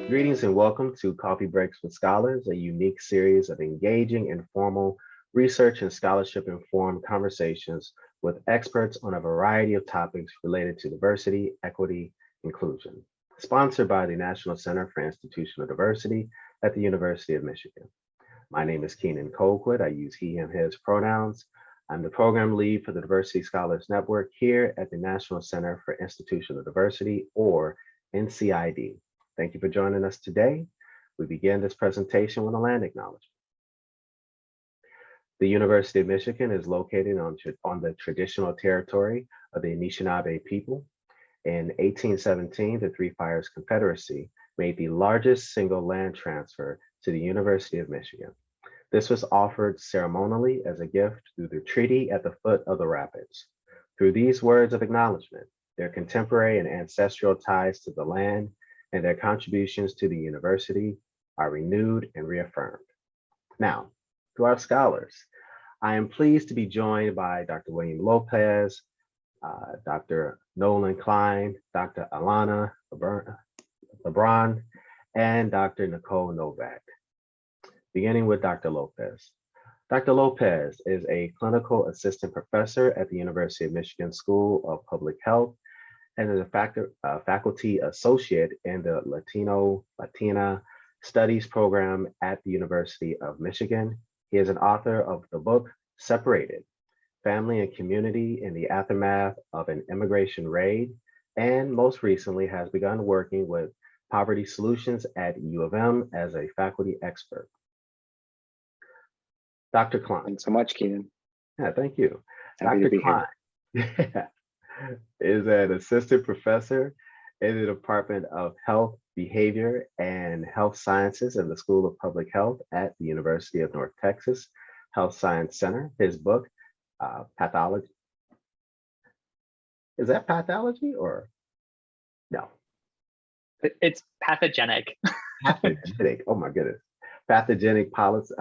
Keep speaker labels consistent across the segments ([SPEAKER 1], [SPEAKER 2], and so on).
[SPEAKER 1] Greetings and welcome to Coffee Breaks with Scholars, a unique series of engaging, informal, research and scholarship informed conversations with experts on a variety of topics related to diversity, equity, inclusion. Sponsored by the National Center for Institutional Diversity at the University of Michigan. My name is Keenan Colquitt. I use he, him, his pronouns. I'm the program lead for the Diversity Scholars Network here at the National Center for Institutional Diversity, or NCID. Thank you for joining us today. We begin this presentation with a land acknowledgement. The University of Michigan is located on the traditional territory of the Anishinaabe people. In 1817, the Three Fires Confederacy made the largest single land transfer to the University of Michigan. This was offered ceremonially as a gift through the treaty at the foot of the rapids. Through these words of acknowledgement, their contemporary and ancestral ties to the land and their contributions to the university are renewed and reaffirmed. Now, to our scholars, I am pleased to be joined by Dr. William Lopez, Dr. Nolan Kline, Dr. Alana LeBron, and Dr. Nicole Novak. Beginning with Dr. Lopez. Dr. Lopez is a clinical assistant professor at the University of Michigan School of Public Health and is a faculty associate in the Latina Studies program at the University of Michigan. He is an author of the book Separated: Family and Community in the Aftermath of an Immigration Raid, and most recently has begun working with Poverty Solutions at U of M as a faculty expert. Dr. Kline.
[SPEAKER 2] Thanks so much, Keenan.
[SPEAKER 1] Yeah, thank you.
[SPEAKER 2] Happy
[SPEAKER 1] Dr.
[SPEAKER 2] to be
[SPEAKER 1] Kline is an assistant professor in the Department of Health, Behavior, and Health Sciences in the School of Public Health at the University of North Texas Health Science Center. His book, Pathology. Is that pathology or no?
[SPEAKER 3] It's pathogenic.
[SPEAKER 1] Pathogenic. Oh my goodness. Pathogenic policing.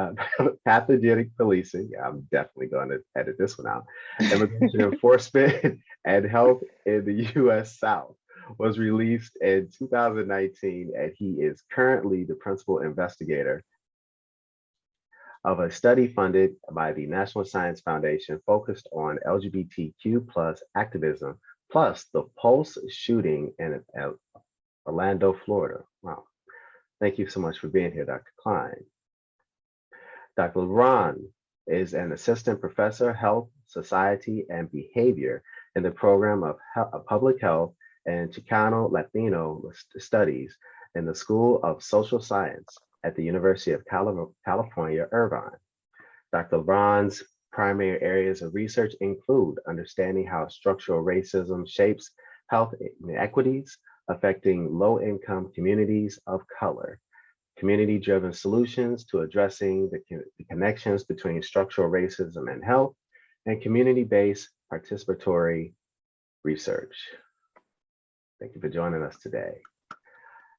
[SPEAKER 1] Yeah, I'm definitely going to edit this one out. Immigration enforcement and health in the U.S. South was released in 2019, and he is currently the principal investigator of a study funded by the National Science Foundation focused on LGBTQ plus activism, plus the Pulse shooting in Orlando, Florida. Wow. Thank you so much for being here, Dr. Kline. Dr. LeBron is an assistant professor, health, society, and behavior in the program of public health and Chicano Latino studies in the School of Social Science at the University of California, Irvine. Dr. LeBron's primary areas of research include understanding how structural racism shapes health inequities, affecting low-income communities of color, community-driven solutions to addressing the connections between structural racism and health, and community-based participatory research. Thank you for joining us today.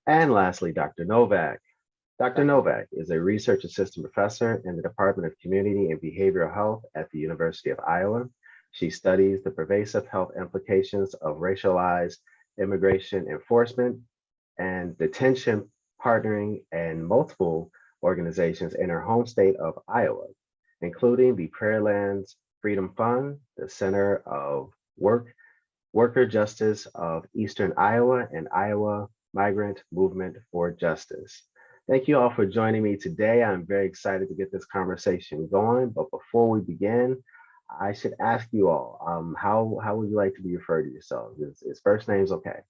[SPEAKER 1] And lastly, Dr. Novak. Dr. Novak is a research assistant professor in the Department of Community and Behavioral Health at the University of Iowa. She studies the pervasive health implications of racialized immigration enforcement and detention, partnering and multiple organizations in her home state of Iowa, including the Prairielands Freedom Fund, the Center of Worker Justice of Eastern Iowa, and Iowa Migrant Movement for Justice. Thank you all for joining me today. I'm very excited to get this conversation going, but before we begin, I should ask you all, how would you like to be referred to yourselves? Is first names okay?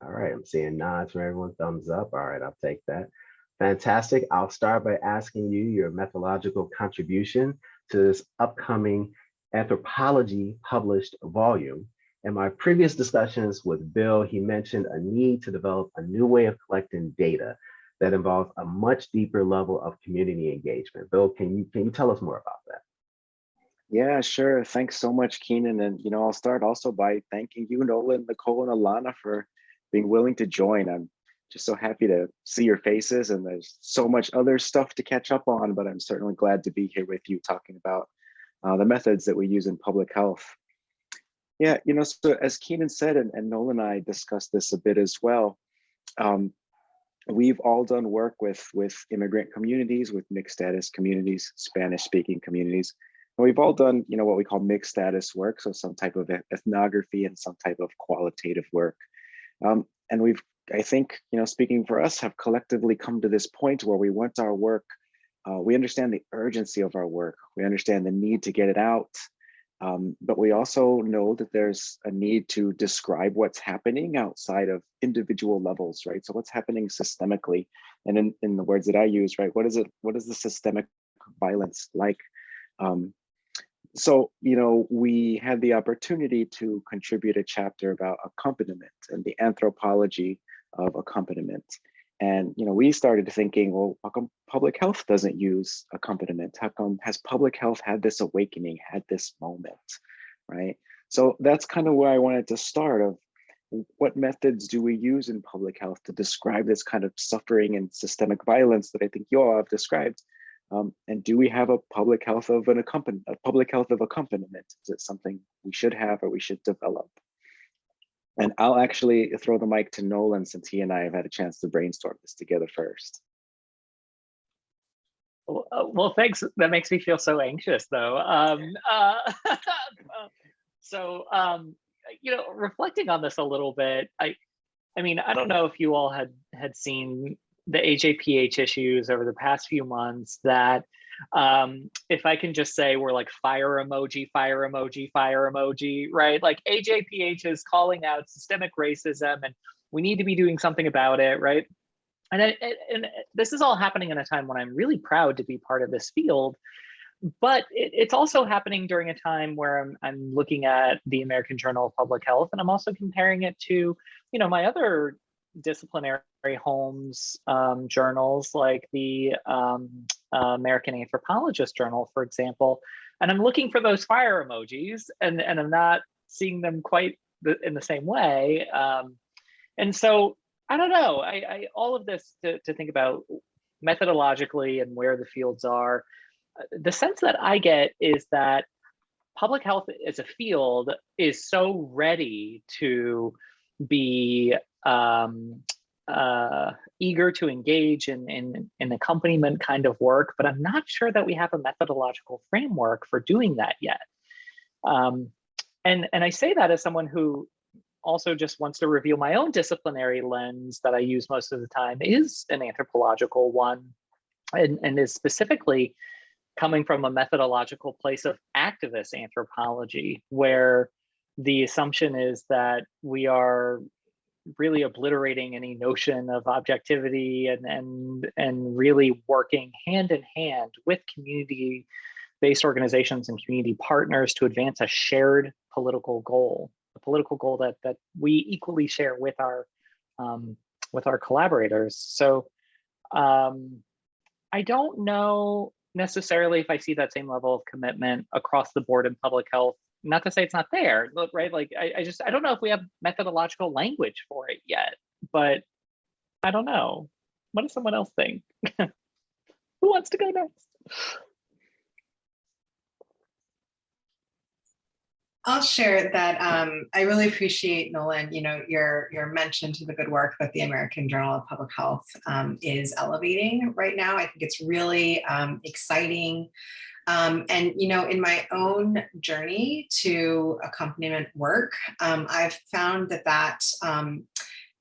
[SPEAKER 1] All right, I'm seeing nods from everyone, thumbs up. All right, I'll take that. Fantastic. I'll start by asking you your methodological contribution to this upcoming anthropology published volume. In my previous discussions with Bill, he mentioned a need to develop a new way of collecting data that involves a much deeper level of community engagement. Bill, can you tell us more about that?
[SPEAKER 2] Yeah, sure. Thanks so much, Keenan. And I'll start also by thanking you, Nolan, Nicole, and Alana for being willing to join. I'm just so happy to see your faces, and there's so much other stuff to catch up on, but I'm certainly glad to be here with you talking about the methods that we use in public health. Yeah, so as Keenan said, and Nolan and I discussed this a bit as well, we've all done work with immigrant communities, with mixed status communities, Spanish speaking communities. And we've all done, what we call mixed status work. So some type of ethnography and some type of qualitative work. And we've, I think, speaking for us, have collectively come to this point where we want our work, we understand the urgency of our work. We understand the need to get it out. But we also know that there's a need to describe what's happening outside of individual levels, right? So what's happening systemically, and in the words that I use, right? What is the systemic violence like? So, we had the opportunity to contribute a chapter about accompaniment and the anthropology of accompaniment. And, we started thinking, well, how come public health doesn't use accompaniment? How come has public health had this awakening, had this moment, right? So that's kind of where I wanted to start of what methods do we use in public health to describe this kind of suffering and systemic violence that I think you all have described? And do we have a public health of accompaniment? Is it something we should have or we should develop? And I'll actually throw the mic to Nolan, since he and I have had a chance to brainstorm this together first.
[SPEAKER 3] Well, thanks. That makes me feel so anxious, though. Reflecting on this a little bit, I mean, I don't know if you all had seen the AJPH issues over the past few months that, if I can just say, we're like fire emoji, fire emoji, fire emoji, right? Like AJPH is calling out systemic racism and we need to be doing something about it, right? And this is all happening in a time when I'm really proud to be part of this field, but it's also happening during a time where I'm looking at the American Journal of Public Health, and I'm also comparing it to, my other disciplinary Holmes journals, like the American Anthropologist Journal, for example. And I'm looking for those fire emojis, and I'm not seeing them quite in the same way. And so I don't know. I all of this to think about methodologically and where the fields are. The sense that I get is that public health as a field is so ready to be eager to engage in accompaniment kind of work, but I'm not sure that we have a methodological framework for doing that yet. And I say that as someone who also just wants to reveal my own disciplinary lens that I use most of the time is an anthropological one, and is specifically coming from a methodological place of activist anthropology, where the assumption is that we are really obliterating any notion of objectivity and really working hand in hand with community-based organizations and community partners to advance a shared political goal, a political goal that we equally share with our collaborators. So I don't know necessarily if I see that same level of commitment across the board in public health. Not to say it's not there, right? Like I don't know if we have methodological language for it yet, but I don't know. What does someone else think? Who wants to go next?
[SPEAKER 4] I'll share that I really appreciate, Nolan, your mention to the good work that the American Journal of Public Health is elevating right now. I think it's really exciting. And, in my own journey to accompaniment work, I've found that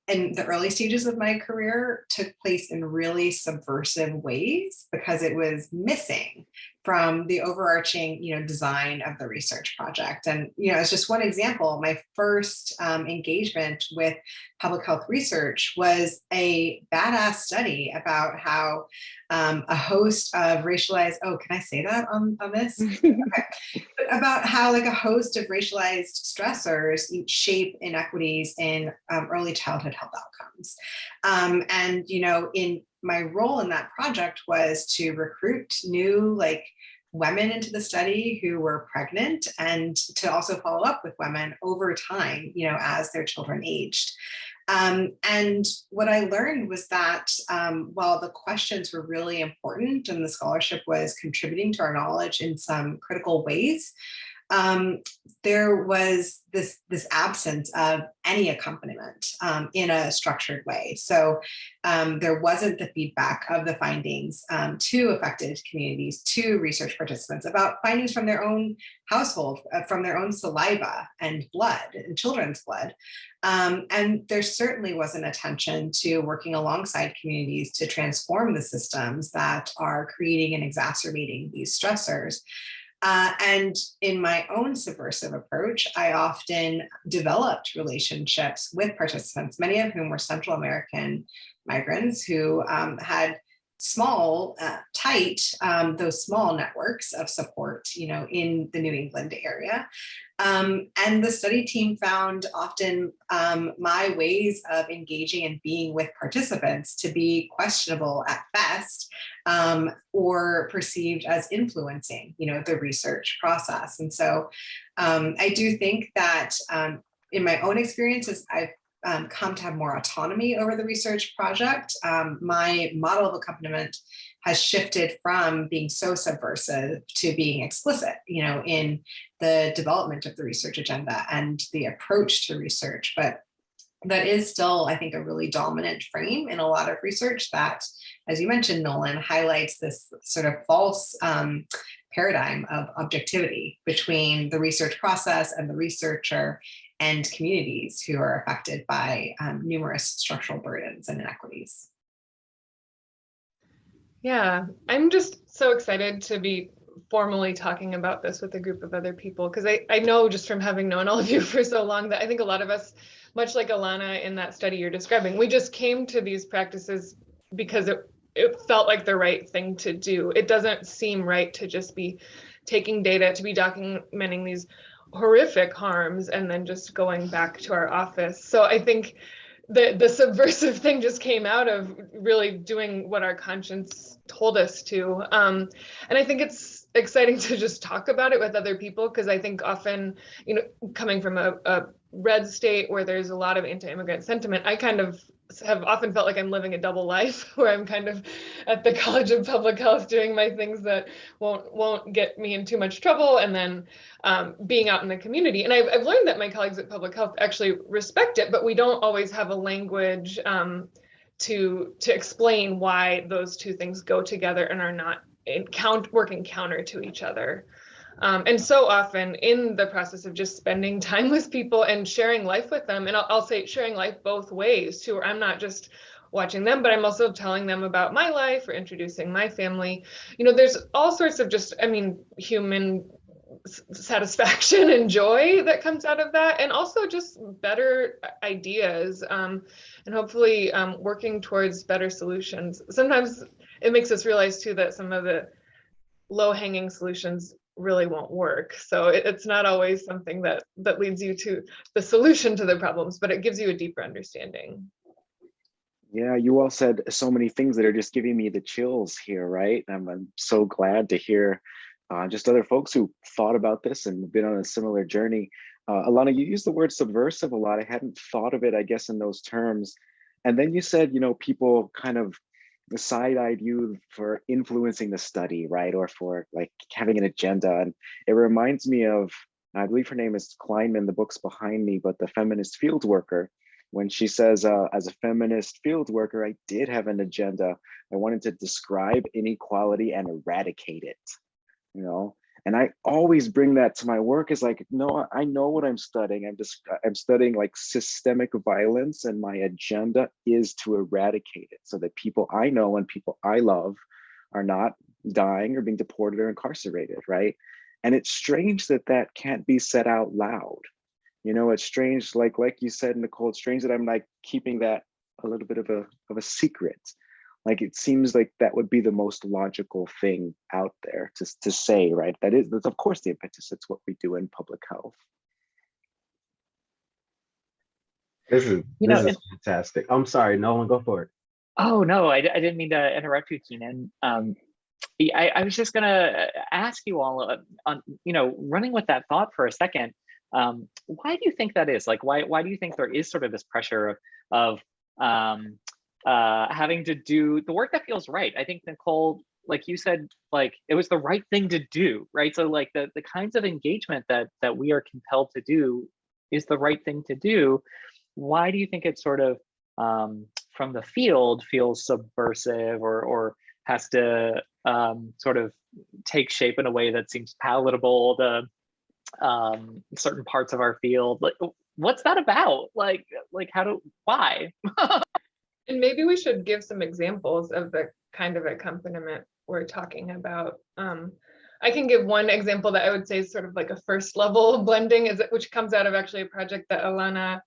[SPEAKER 4] in the early stages of my career took place in really subversive ways because it was missing from the overarching, design of the research project. And, as just one example, my first engagement with public health research was a badass study about how a host of racialized, can I say that on this? Okay. About how a host of racialized stressors shape inequities in early childhood health outcomes. And, in my role in that project was to recruit new women into the study who were pregnant, and to also follow up with women over time, as their children aged. And what I learned was that while the questions were really important and the scholarship was contributing to our knowledge in some critical ways, there was this absence of any accompaniment in a structured way. So there wasn't the feedback of the findings to affected communities, to research participants about findings from their own household, from their own saliva and blood, and children's blood. And there certainly wasn't attention to working alongside communities to transform the systems that are creating and exacerbating these stressors. And in my own subversive approach, I often developed relationships with participants, many of whom were Central American migrants who had small, tight, those small networks of support, in the New England area. And the study team found often my ways of engaging and being with participants to be questionable at best, or perceived as influencing, the research process. And so I do think that in my own experiences, I've come to have more autonomy over the research project. My model of accompaniment has shifted from being so subversive to being explicit, in the development of the research agenda and the approach to research. But that is still, I think, a really dominant frame in a lot of research that, as you mentioned, Nolan, highlights this sort of false paradigm of objectivity between the research process and the researcher and communities who are affected by numerous structural burdens and inequities.
[SPEAKER 5] Yeah, I'm just so excited to be formally talking about this with a group of other people, because I know just from having known all of you for so long that I think a lot of us, much like Alana in that study you're describing, we just came to these practices because it felt like the right thing to do. It doesn't seem right to just be taking data, to be documenting these horrific harms and then just going back to our office. So I think the subversive thing just came out of really doing what our conscience told us to. And I think it's exciting to just talk about it with other people, because I think often, coming from a red state where there's a lot of anti-immigrant sentiment, I kind of have often felt like I'm living a double life, where I'm kind of at the College of Public Health doing my things that won't get me in too much trouble, and then being out in the community. And I've learned that my colleagues at Public Health actually respect it, but we don't always have a language to explain why those two things go together and are not working counter to each other. And so often in the process of just spending time with people and sharing life with them, and I'll say sharing life both ways too, where I'm not just watching them, but I'm also telling them about my life or introducing my family. There's all sorts of just, human satisfaction and joy that comes out of that, and also just better ideas, and hopefully working towards better solutions. Sometimes it makes us realize too that some of the low-hanging solutions really won't work. So it's not always something that leads you to the solution to the problems, but it gives you a deeper understanding.
[SPEAKER 2] Yeah, you all said so many things that are just giving me the chills here, right? I'm so glad to hear just other folks who thought about this and been on a similar journey. Alana, you used the word subversive a lot. I hadn't thought of it, I guess, in those terms. And then you said, people kind of side-eyed you for influencing the study, right? Or for like having an agenda. And it reminds me of, I believe her name is Kline, the book's behind me, but the feminist field worker, when she says, as a feminist field worker, I did have an agenda. I wanted to describe inequality and eradicate it, And I always bring that to my work, is like, no, I know what I'm studying. I'm studying like systemic violence, and my agenda is to eradicate it so that people I know and people I love are not dying or being deported or incarcerated, right? And it's strange that can't be said out loud. It's strange, like you said, Nicole, it's strange that I'm like keeping that a little bit of a secret. Like, it seems like that would be the most logical thing out there to say, right? That's of course the impetus. It's what we do in public health.
[SPEAKER 1] This is fantastic. I'm sorry, Nolan, go for it.
[SPEAKER 3] Oh no, I didn't mean to interrupt you, Keenan. I was just gonna ask you all, running with that thought for a second. Why do you think that is? Like, why do you think there is sort of this pressure of having to do the work that feels right? I think Nicole like you said, like it was the right thing to do, right? So like the kinds of engagement that we are compelled to do is the right thing to do. Why do you think it's sort of from the field feels subversive or has to sort of take shape in a way that seems palatable to certain parts of our field? Like, what's that about? Like why?
[SPEAKER 5] And maybe we should give some examples of the kind of accompaniment we're talking about. I can give one example that I would say is sort of like a first level blending, which comes out of actually a project that Alana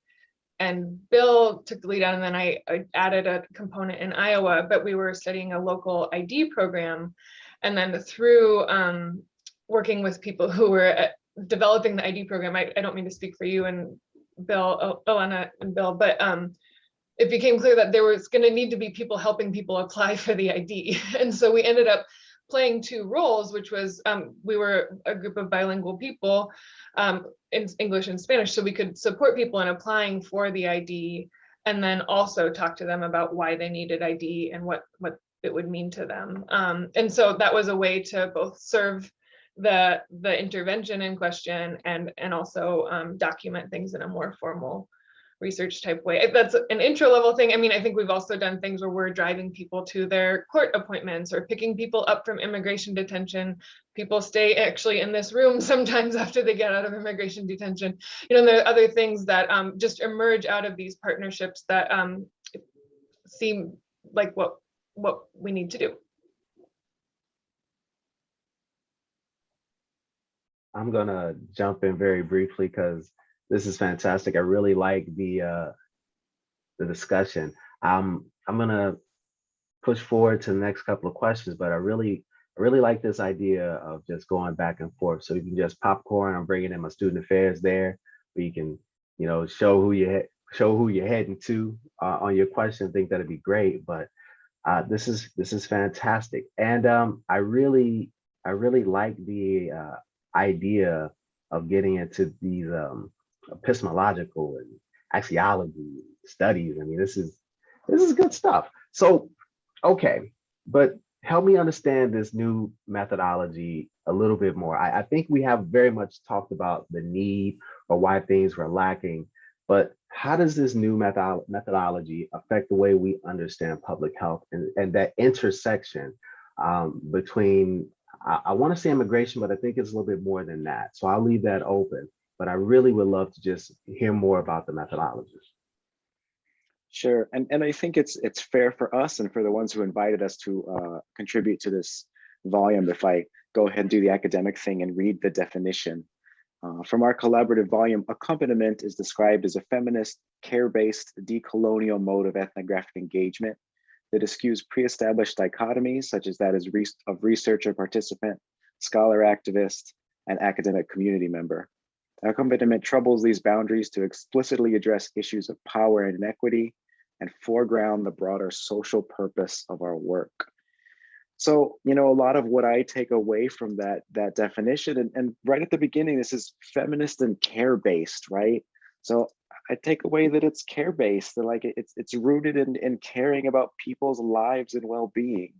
[SPEAKER 5] and Bill took the lead on, and then I added a component in Iowa, but we were studying a local ID program. And then through working with people who were developing the ID program, I don't mean to speak for you and Bill, Alana and Bill, but it became clear that there was going to need to be people helping people apply for the ID. And so we ended up playing two roles, which was we were a group of bilingual people in English and Spanish, so we could support people in applying for the ID and then also talk to them about why they needed ID and what it would mean to them. And so that was a way to both serve the intervention in question and also document things in a more formal research type way. That's an intro level thing. I mean, I think we've also done things where we're driving people to their court appointments or picking people up from immigration detention. People stay actually in this room sometimes after they get out of immigration detention. You know, and there are other things that just emerge out of these partnerships that seem like what we need to do.
[SPEAKER 1] I'm gonna jump in very briefly because this is fantastic. I really like the discussion. I'm gonna push forward to the next couple of questions, but I really like this idea of just going back and forth. So you can just popcorn. I'm bringing in my student affairs there, where you can, you know, show who you're heading to on your question. I think that'd be great. But this is fantastic, and I really like the idea of getting into these epistemological and axiology studies. I mean, this is good stuff. So, okay, but help me understand this new methodology a little bit more. I think we have very much talked about the need or why things were lacking, but how does this new methodology affect the way we understand public health and that intersection between, I want to say immigration, but I think it's a little bit more than that. So I'll leave that open, but I really would love to just hear more about the methodology.
[SPEAKER 2] Sure, and I think it's fair for us and for the ones who invited us to contribute to this volume if I go ahead and do the academic thing and read the definition. From our collaborative volume, accompaniment is described as a feminist, care-based, decolonial mode of ethnographic engagement that eschews pre-established dichotomies such as that of researcher participant, scholar activist, and academic community member. Accompaniment troubles these boundaries to explicitly address issues of power and inequity and foreground the broader social purpose of our work. So, you know, a lot of what I take away from that definition, and right at the beginning, this is feminist and care-based, right? So I take away that it's care-based, and like it's rooted in caring about people's lives and well-being.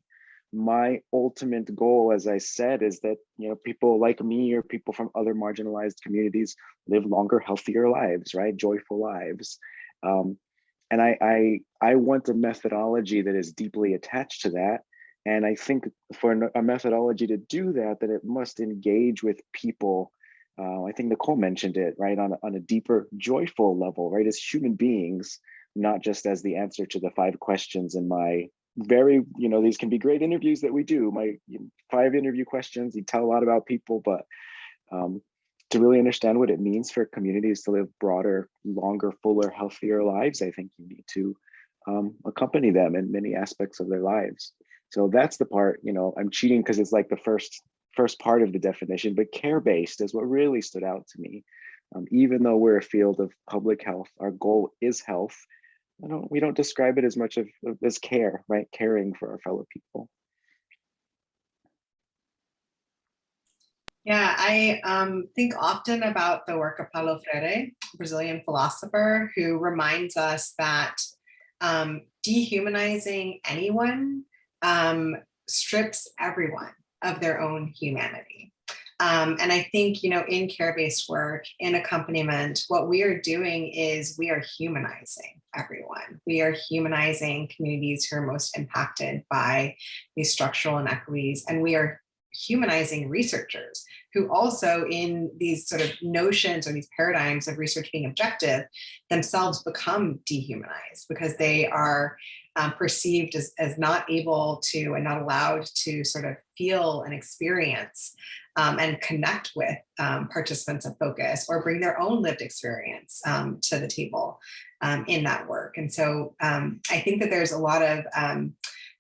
[SPEAKER 2] My ultimate goal, as I said, is that, you know, people like me or people from other marginalized communities live longer, healthier lives, right? Joyful lives. And I want a methodology that is deeply attached to that. And I think for a methodology to do that, it must engage with people. I think Nicole mentioned it, right? On a deeper, joyful level, right? As human beings, not just as the answer to the 5 questions in my very, you know, these can be great interviews that we do. My 5 interview questions, you tell a lot about people, but to really understand what it means for communities to live broader, longer, fuller, healthier lives, I think you need to accompany them in many aspects of their lives. So that's the part, you know, I'm cheating because it's like the first part of the definition, but care-based is what really stood out to me. Even though we're a field of public health, our goal is health. We don't describe it as much as care, right? Caring for our fellow people.
[SPEAKER 4] Yeah, I think often about the work of Paulo Freire, Brazilian philosopher, who reminds us that dehumanizing anyone strips everyone of their own humanity. And I think, in care-based work, in accompaniment, what we are doing is we are humanizing everyone. We are humanizing communities who are most impacted by these structural inequities, and we are humanizing researchers who also, in these sort of notions or these paradigms of research being objective, themselves become dehumanized because they are perceived as not able to and not allowed to sort of feel and experience and connect with participants of focus or bring their own lived experience to the table in that work. And so I think that there's a lot of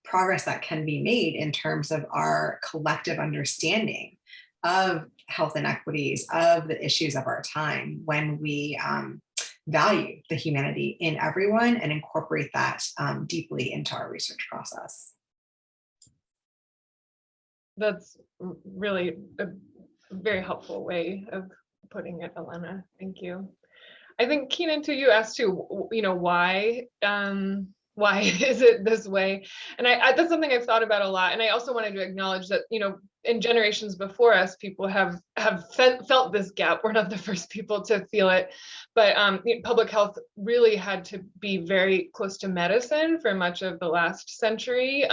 [SPEAKER 4] progress that can be made in terms of our collective understanding of health inequities, of the issues of our time, when we value the humanity in everyone and incorporate that deeply into our research process.
[SPEAKER 5] That's really a very helpful way of putting it, Alana. Thank you. I think, Keenan, too, you asked too, why is it this way? And that's something I've thought about a lot. And I also wanted to acknowledge that, in generations before us, people have felt this gap. We're not the first people to feel it, but public health really had to be very close to medicine for much of the last century.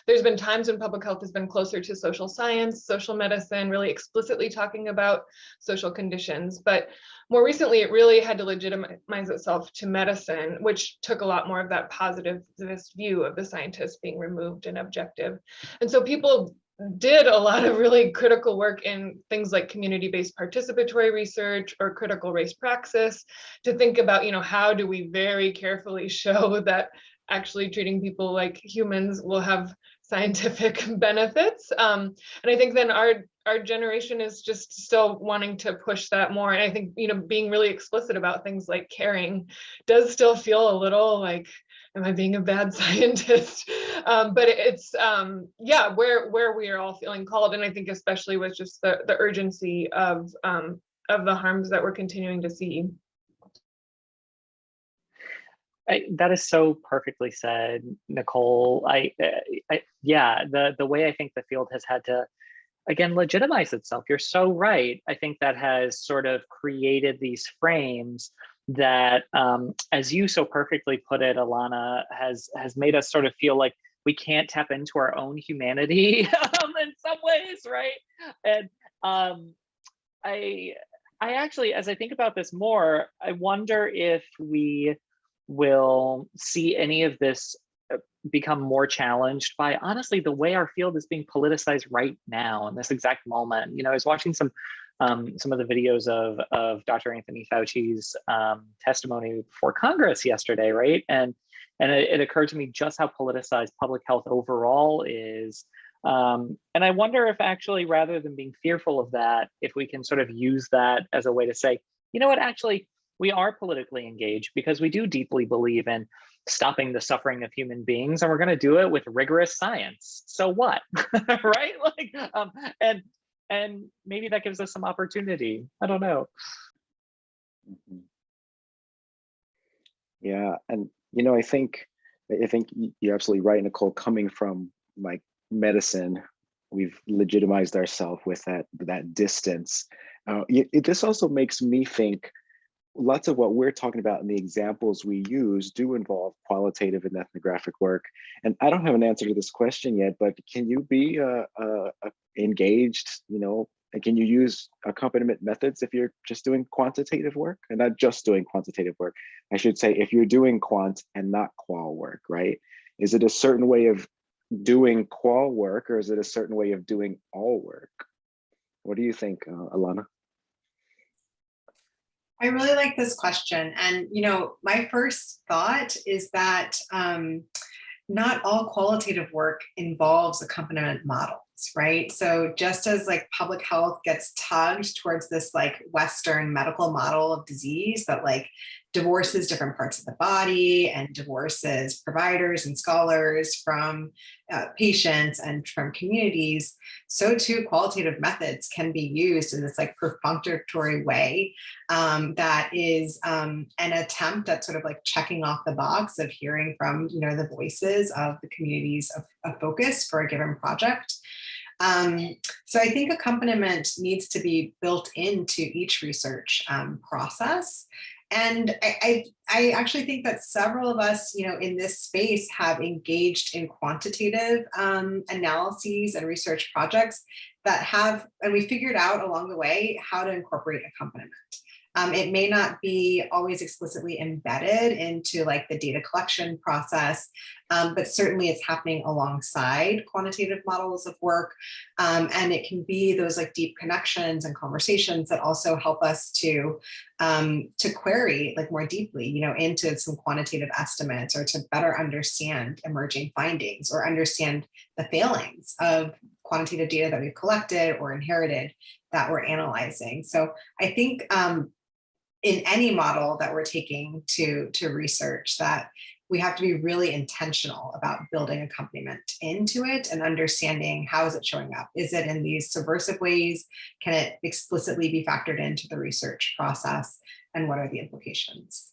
[SPEAKER 5] There's been times when public health has been closer to social science, social medicine, really explicitly talking about social conditions. But more recently, it really had to legitimize itself to medicine, which took a lot more of that positivist view of the scientists being removed and objective. And so people did a lot of really critical work in things like community-based participatory research or critical race praxis to think about, how do we very carefully show that actually treating people like humans will have scientific benefits. And I think then our generation is just still wanting to push that more. And I think, being really explicit about things like caring does still feel a little like, am I being a bad scientist? But it's, where we are all feeling called. And I think especially with just the urgency of the harms that we're continuing to see.
[SPEAKER 3] That is so perfectly said, Nicole. The way I think the field has had to, again, legitimize itself. You're so right. I think that has sort of created these frames that, as you so perfectly put it, Alana, has made us sort of feel like we can't tap into our own humanity in some ways, right? And I actually, as I think about this more, I wonder if we will see any of this become more challenged by, honestly, the way our field is being politicized right now in this exact moment. I was watching some of the videos of Dr. Anthony Fauci's testimony before Congress yesterday, right? And it occurred to me just how politicized public health overall is. And I wonder if actually, rather than being fearful of that, if we can sort of use that as a way to say, you know what, actually, we are politically engaged because we do deeply believe in stopping the suffering of human beings, and we're going to do it with rigorous science. So what, right? And maybe that gives us some opportunity. I don't know.
[SPEAKER 2] Yeah, and I think you're absolutely right, Nicole. Coming from like medicine, we've legitimized ourselves with that distance. This also makes me think. Lots of what we're talking about in the examples we use do involve qualitative and ethnographic work. And I don't have an answer to this question yet, but can you be engaged, and can you use accompaniment methods if you're just doing quantitative work and not just doing quantitative work? I should say, if you're doing quant and not qual work, right? Is it a certain way of doing qual work, or is it a certain way of doing all work? What do you think, Alana?
[SPEAKER 4] I really like this question. And, my first thought is that not all qualitative work involves accompaniment models, right? So just as like public health gets tugged towards this like Western medical model of disease that like divorces different parts of the body and divorces providers and scholars from patients and from communities, so too qualitative methods can be used in this like perfunctory way that is an attempt at sort of like checking off the box of hearing from the voices of the communities a focus for a given project. So I think accompaniment needs to be built into each research process. And I actually think that several of us, in this space have engaged in quantitative analyses and research projects that have, and we figured out along the way how to incorporate accompaniment. It may not be always explicitly embedded into like the data collection process, but certainly it's happening alongside quantitative models of work. And it can be those like deep connections and conversations that also help us to query like more deeply, into some quantitative estimates, or to better understand emerging findings, or understand the failings of quantitative data that we've collected or inherited that we're analyzing. So I think in any model that we're taking to research, that we have to be really intentional about building accompaniment into it and understanding how is it showing up. Is it in these subversive ways? Can it explicitly be factored into the research process? And what are the implications?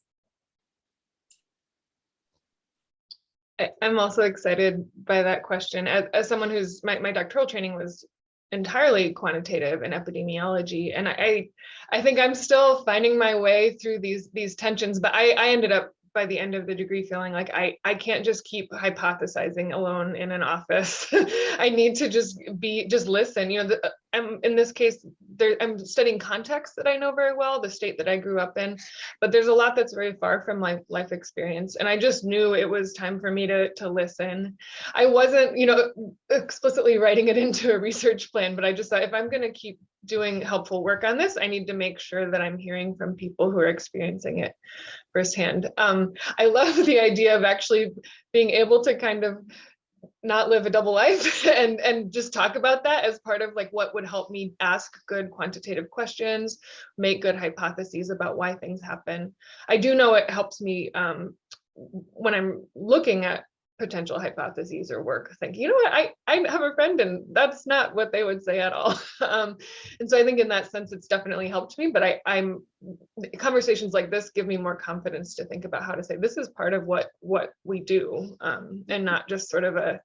[SPEAKER 5] I'm also excited by that question. As someone who's, my doctoral training was entirely quantitative in epidemiology, and I think I'm still finding my way through these tensions, but I ended up by the end of the degree feeling like I can't just keep hypothesizing alone in an office. I need to just listen. In this case, I'm studying context that I know very well, the state that I grew up in, but there's a lot that's very far from my life experience. And I just knew it was time for me to listen. I wasn't, explicitly writing it into a research plan, but I just thought if I'm going to keep doing helpful work on this, I need to make sure that I'm hearing from people who are experiencing it firsthand. I love the idea of actually being able to kind of not live a double life and just talk about that as part of like what would help me ask good quantitative questions, make good hypotheses about why things happen. I do know it helps me when I'm looking at potential hypotheses or work, think, I have a friend and that's not what they would say at all. And so I think in that sense, it's definitely helped me, but I'm conversations like this give me more confidence to think about how to say, this is part of what we do, and not just sort of a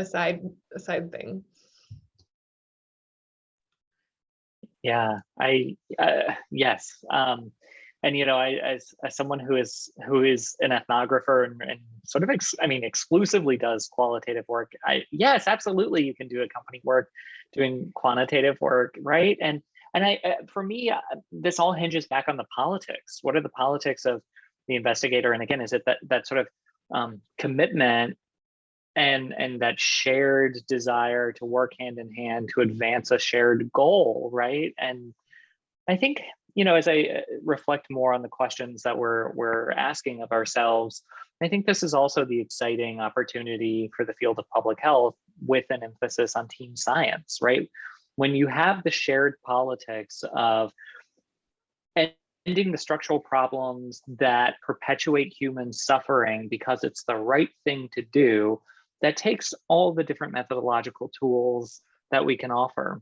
[SPEAKER 5] side thing.
[SPEAKER 3] Yeah, yes. And I, as someone who is an ethnographer and sort of exclusively does qualitative work, yes, absolutely, you can do accompanying work doing quantitative work, right? And for me, this all hinges back on the politics. What are the politics of the investigator? And again, is it that sort of commitment and that shared desire to work hand in hand to advance a shared goal, right? And I think, as I reflect more on the questions that we're asking of ourselves, I think this is also the exciting opportunity for the field of public health with an emphasis on team science, right? When you have the shared politics of ending the structural problems that perpetuate human suffering because it's the right thing to do, that takes all the different methodological tools that we can offer.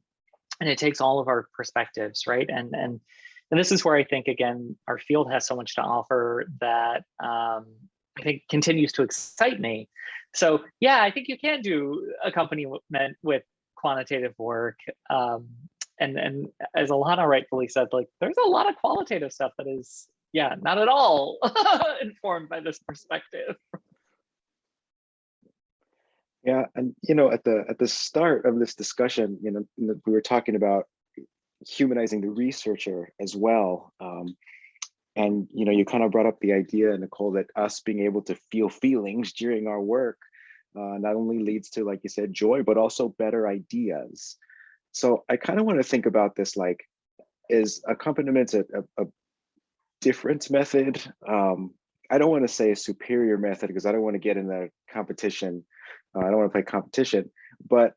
[SPEAKER 3] And it takes all of our perspectives, right? And this is where I think, again, our field has so much to offer that I think continues to excite me. So yeah, I think you can do accompaniment with quantitative work. And as Alana rightfully said, like there's a lot of qualitative stuff that is, not at all informed by this perspective.
[SPEAKER 2] Yeah, and at the start of this discussion, we were talking about humanizing the researcher as well, and you kind of brought up the idea, Nicole, that us being able to feel feelings during our work not only leads to, like you said, joy, but also better ideas. So I kind of want to think about this, like, is accompaniment a different method? I don't want to say a superior method because I don't want to get in the competition. I don't want to play competition, but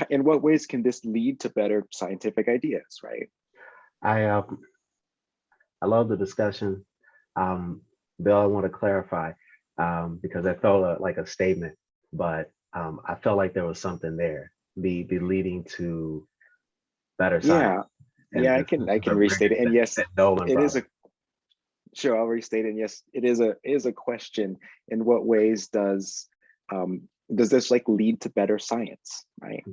[SPEAKER 2] in what ways can this lead to better scientific ideas, right?
[SPEAKER 1] I love the discussion. Bill, I want to clarify because I felt like a statement, but I felt like there was something there, the leading to better science.
[SPEAKER 2] Yeah, I can restate it. And yes,
[SPEAKER 1] Nolan
[SPEAKER 2] it is Sure, I'll restate it. Yes, it is a question. In what ways does this like lead to better science, right?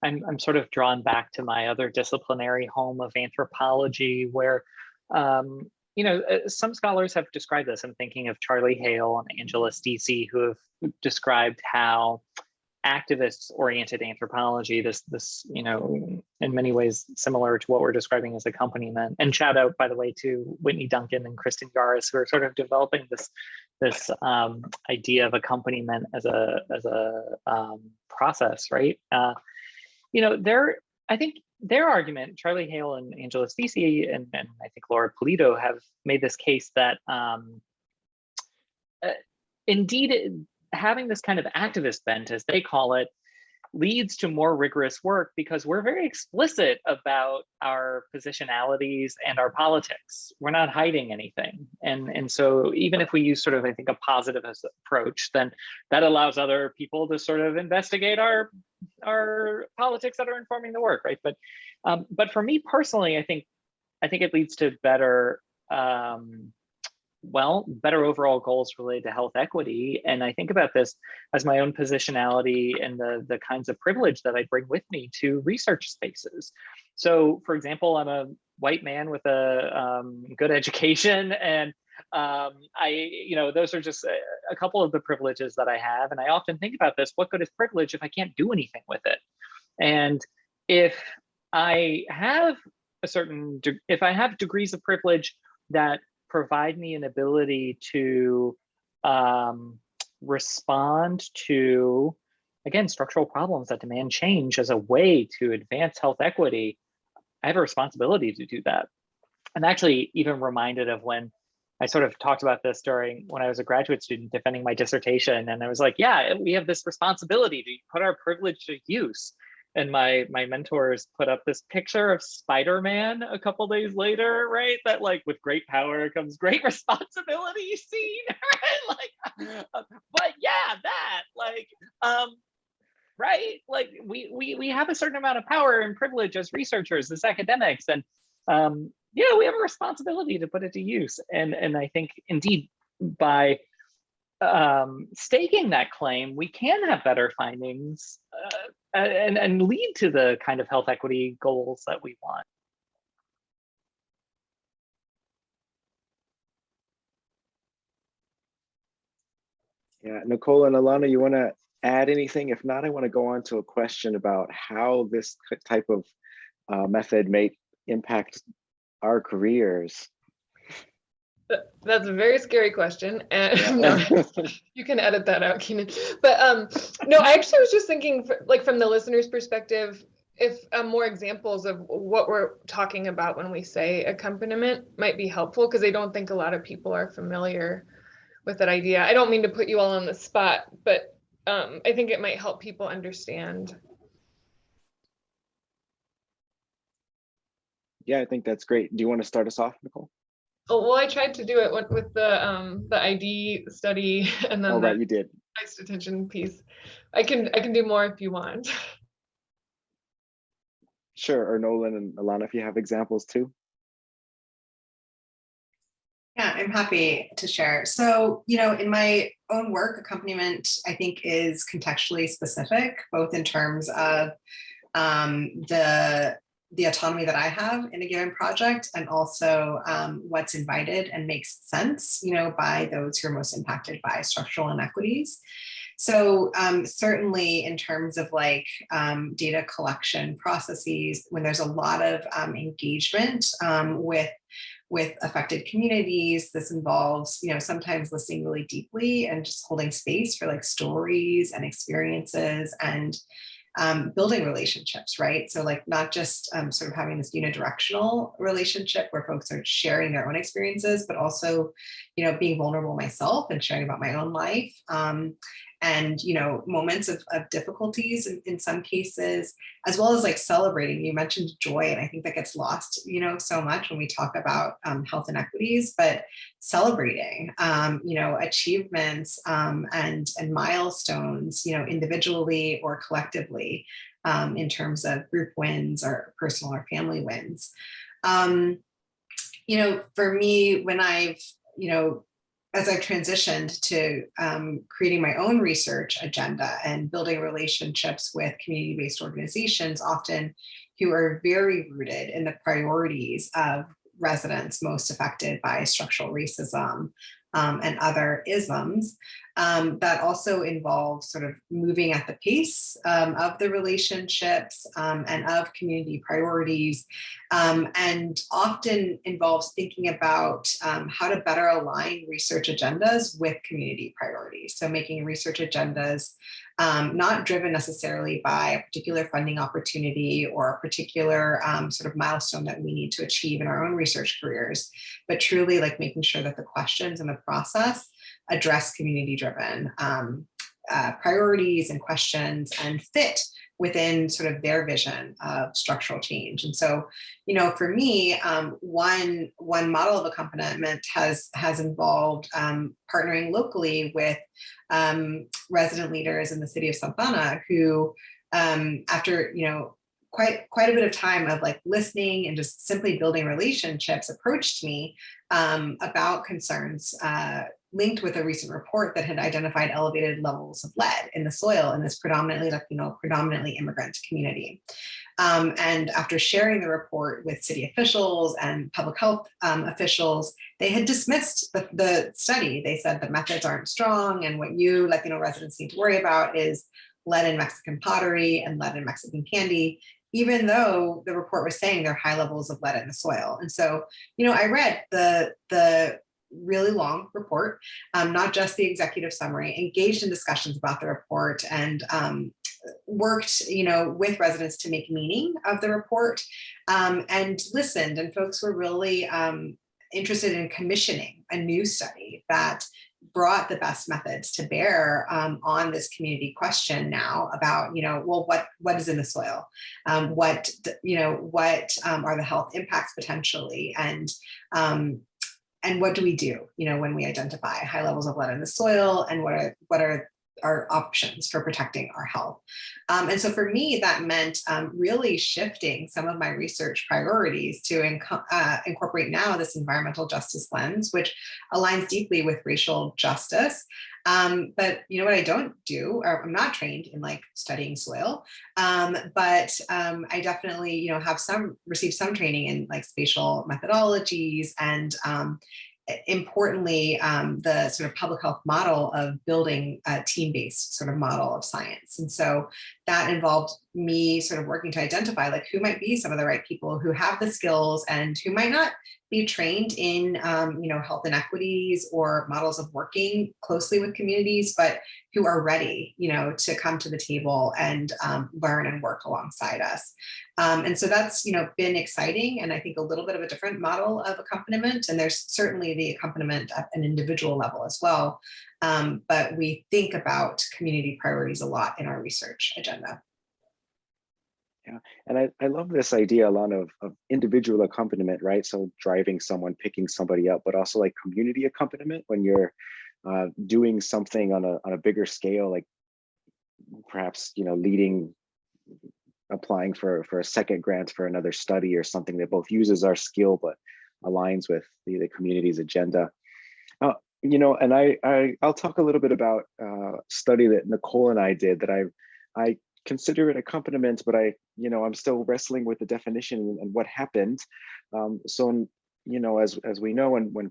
[SPEAKER 3] I'm sort of drawn back to my other disciplinary home of anthropology, where some scholars have described this. I'm thinking of Charlie Hale and Angela Stacey, who have described how activist-oriented anthropology, this in many ways similar to what we're describing as accompaniment. And shout out, by the way, to Whitney Duncan and Kristen Garis, who are sort of developing this idea of accompaniment as a process, right? I think their argument, Charlie Hale and Angela Stacey, and I think Laura Polito have made this case that indeed, having this kind of activist bent, as they call it, leads to more rigorous work because we're very explicit about our positionalities and our politics. We're not hiding anything. And so even if we use sort of, I think, a positivist approach, then that allows other people to sort of investigate our politics that are informing the work, right? But for me personally, I think it leads to better overall goals related to health equity. And I think about this as my own positionality and the kinds of privilege that I bring with me to research spaces. So for example, I'm a white man with a good education, and those are just a couple of the privileges that I have. And I often think about this: what good is privilege if I can't do anything with it? And if I have degrees of privilege that provide me an ability to respond to, again, structural problems that demand change as a way to advance health equity, I have a responsibility to do that. I'm actually even reminded of when I sort of talked about this when I was a graduate student defending my dissertation. And I was like, yeah, we have this responsibility to put our privilege to use. And my mentors put up this picture of Spider-Man a couple days later, right? That like, with great power comes great responsibility scene, right? But yeah, that right? Like we have a certain amount of power and privilege as researchers, as academics, and we have a responsibility to put it to use. And I think indeed by staking that claim, we can have better findings and lead to the kind of health equity goals that we want.
[SPEAKER 2] Yeah, Nicole and Alana, you want to add anything? If not, I want to go on to a question about how this type of method may impact our careers.
[SPEAKER 5] That's a very scary question, and no, you can edit that out, Keenan. But no, I actually was just thinking, from the listener's perspective, if more examples of what we're talking about when we say accompaniment might be helpful, because I don't think a lot of people are familiar with that idea. I don't mean to put you all on the spot, but I think it might help people understand.
[SPEAKER 2] Yeah, I think that's great. Do you want to start us off, Nicole?
[SPEAKER 5] Oh, well, I tried to do it with the ID study, and then
[SPEAKER 2] right, you did.
[SPEAKER 5] Iced attention piece. I can do more if you want.
[SPEAKER 2] Sure, or Nolan and Alana, if you have examples too.
[SPEAKER 4] Yeah, I'm happy to share. So, in my own work, accompaniment, I think, is contextually specific, both in terms of the autonomy that I have in a given project, and also what's invited and makes sense, by those who are most impacted by structural inequities. So certainly in terms of data collection processes, when there's a lot of engagement with affected communities, this involves, sometimes listening really deeply and just holding space for stories and experiences and building relationships, right? So not just sort of having this unidirectional relationship where folks are sharing their own experiences, but also, being vulnerable myself and sharing about my own life. And moments of difficulties in some cases, as well as celebrating. You mentioned joy, and I think that gets lost so much when we talk about health inequities, but celebrating achievements and milestones individually or collectively, in terms of group wins or personal or family wins. For me, when I've, as I've transitioned to creating my own research agenda and building relationships with community-based organizations, often who are very rooted in the priorities of residents most affected by structural racism and other isms, that also involve sort of moving at the pace of the relationships and of community priorities, and often involves thinking about how to better align research agendas with community priorities. So making research agendas not driven necessarily by a particular funding opportunity or a particular sort of milestone that we need to achieve in our own research careers, but truly like making sure that the questions and the process address community-driven priorities and questions and fit within sort of their vision of structural change. And so, for me, one model of accompaniment has involved partnering locally with resident leaders in the city of Santa Ana who, after quite a bit of time of like listening and just simply building relationships, approached me about concerns linked with a recent report that had identified elevated levels of lead in the soil in this predominantly Latino, predominantly immigrant community. And after sharing the report with city officials and public health officials, they had dismissed the study. They said the methods aren't strong, and what you Latino residents need to worry about is lead in Mexican pottery and lead in Mexican candy, even though the report was saying there are high levels of lead in the soil. And so, I read the really long report, not just the executive summary, engaged in discussions about the report, and worked, with residents to make meaning of the report, and listened. And folks were really interested in commissioning a new study that brought the best methods to bear on this community question now about, what is in the soil, what are the health impacts potentially, and what do we do, when we identify high levels of lead in the soil, and what are our options for protecting our health. And so for me, that meant really shifting some of my research priorities to incorporate now this environmental justice lens, which aligns deeply with racial justice. But what I don't do, or I'm not trained in like studying soil, but I definitely, have received some training in like spatial methodologies, and importantly, the sort of public health model of building a team-based sort of model of science. And so that involved me sort of working to identify like who might be some of the right people who have the skills and who might not be trained in, health inequities or models of working closely with communities, but who are ready, to come to the table and learn and work alongside us. And so that's, been exciting, and I think a little bit of a different model of accompaniment. And there's certainly the accompaniment at an individual level as well. But we think about community priorities a lot in our research agenda.
[SPEAKER 2] Yeah, and I love this idea, Alana, of individual accompaniment, right? So driving someone, picking somebody up, but also like community accompaniment when you're doing something on a bigger scale, like perhaps, leading, applying for a second grant for another study or something that both uses our skill but aligns with the community's agenda. And I'll talk a little bit about a study that Nicole and I did that I consider it accompaniment, but I'm still wrestling with the definition and what happened. So as we know, when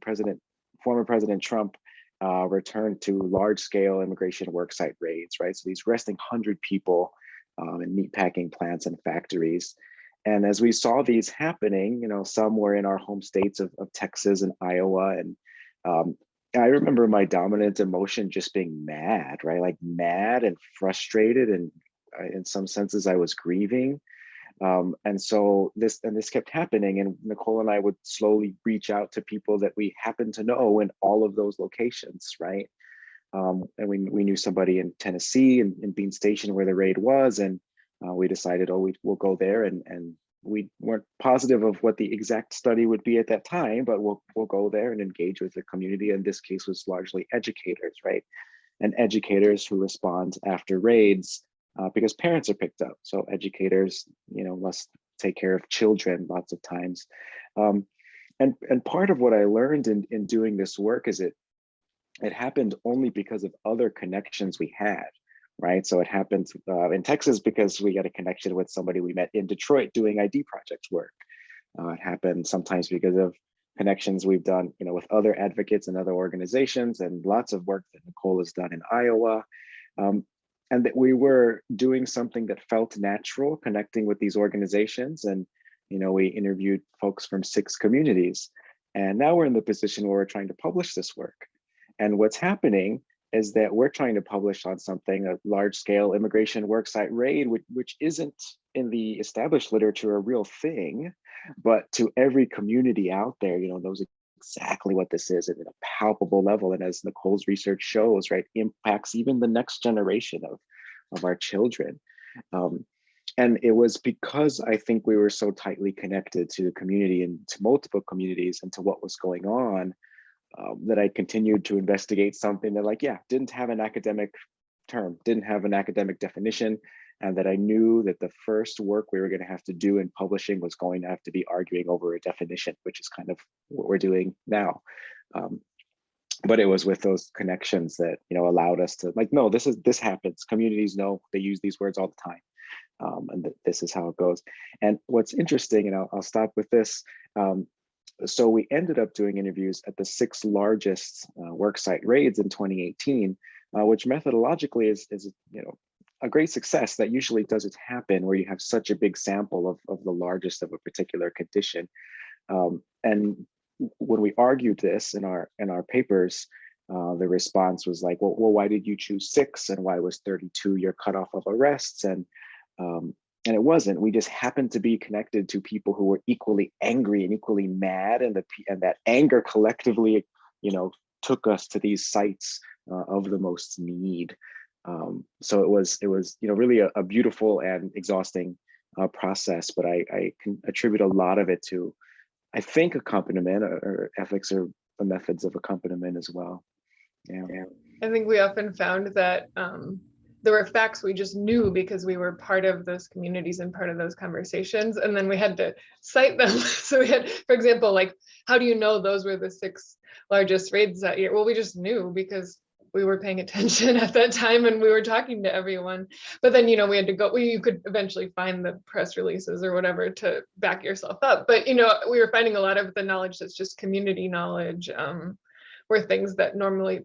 [SPEAKER 2] former President Trump returned to large-scale immigration worksite raids, right? So he's arresting 100 people in meatpacking plants and factories. And as we saw these happening, some were in our home states of Texas and Iowa. And I remember my dominant emotion just being mad, right? Like mad and frustrated, and in some senses I was grieving. And so this kept happening, and Nicole and I would slowly reach out to people that we happened to know in all of those locations, right? And we knew somebody in Tennessee, in Bean Station where the raid was, and we decided, we'll go there, and we weren't positive of what the exact study would be at that time, but we'll go there and engage with the community. In this case was largely educators, right? And educators who respond after raids because parents are picked up. So educators, must take care of children lots of times. And part of what I learned in doing this work is it happened only because of other connections we had, right? So it happened in Texas because we got a connection with somebody we met in Detroit doing ID project work. It happened sometimes because of connections we've done, with other advocates and other organizations, and lots of work that Nicole has done in Iowa. And that we were doing something that felt natural, connecting with these organizations. And, we interviewed folks from 6 communities. And now we're in the position where we're trying to publish this work. And what's happening is that we're trying to publish on something, a large-scale immigration worksite raid, which isn't in the established literature a real thing, but to every community out there, knows exactly what this is at a palpable level. And as Nicole's research shows, right, impacts even the next generation of our children. And it was because I think we were so tightly connected to the community and to multiple communities and to what was going on, that I continued to investigate something that didn't have an academic term, didn't have an academic definition, and that I knew that the first work we were going to have to do in publishing was going to have to be arguing over a definition, which is kind of what we're doing now. But it was with those connections that allowed us to no, this happens. Communities know, they use these words all the time. And this is how it goes. And what's interesting, and I'll stop with this. So we ended up doing interviews at the 6 largest worksite raids in 2018, which methodologically is a great success. That usually doesn't happen where you have such a big sample of the largest of a particular condition. And when we argued this in our papers, the response was well, why did you choose 6, and why was 32 your cutoff of arrests? And it wasn't. We just happened to be connected to people who were equally angry and equally mad, and that anger collectively, took us to these sites of the most need. So it was really a beautiful and exhausting process. But I can attribute a lot of it to, I think, accompaniment or ethics or the methods of accompaniment as well. Yeah.
[SPEAKER 5] I think we often found that there were facts we just knew because we were part of those communities and part of those conversations, and then we had to cite them. So we had, for example, how do you know those were the 6 largest raids that year? Well, we just knew because we were paying attention at that time and we were talking to everyone. But then, we had to go, you could eventually find the press releases or whatever to back yourself up. But, we were finding a lot of the knowledge that's just community knowledge, were things that normally,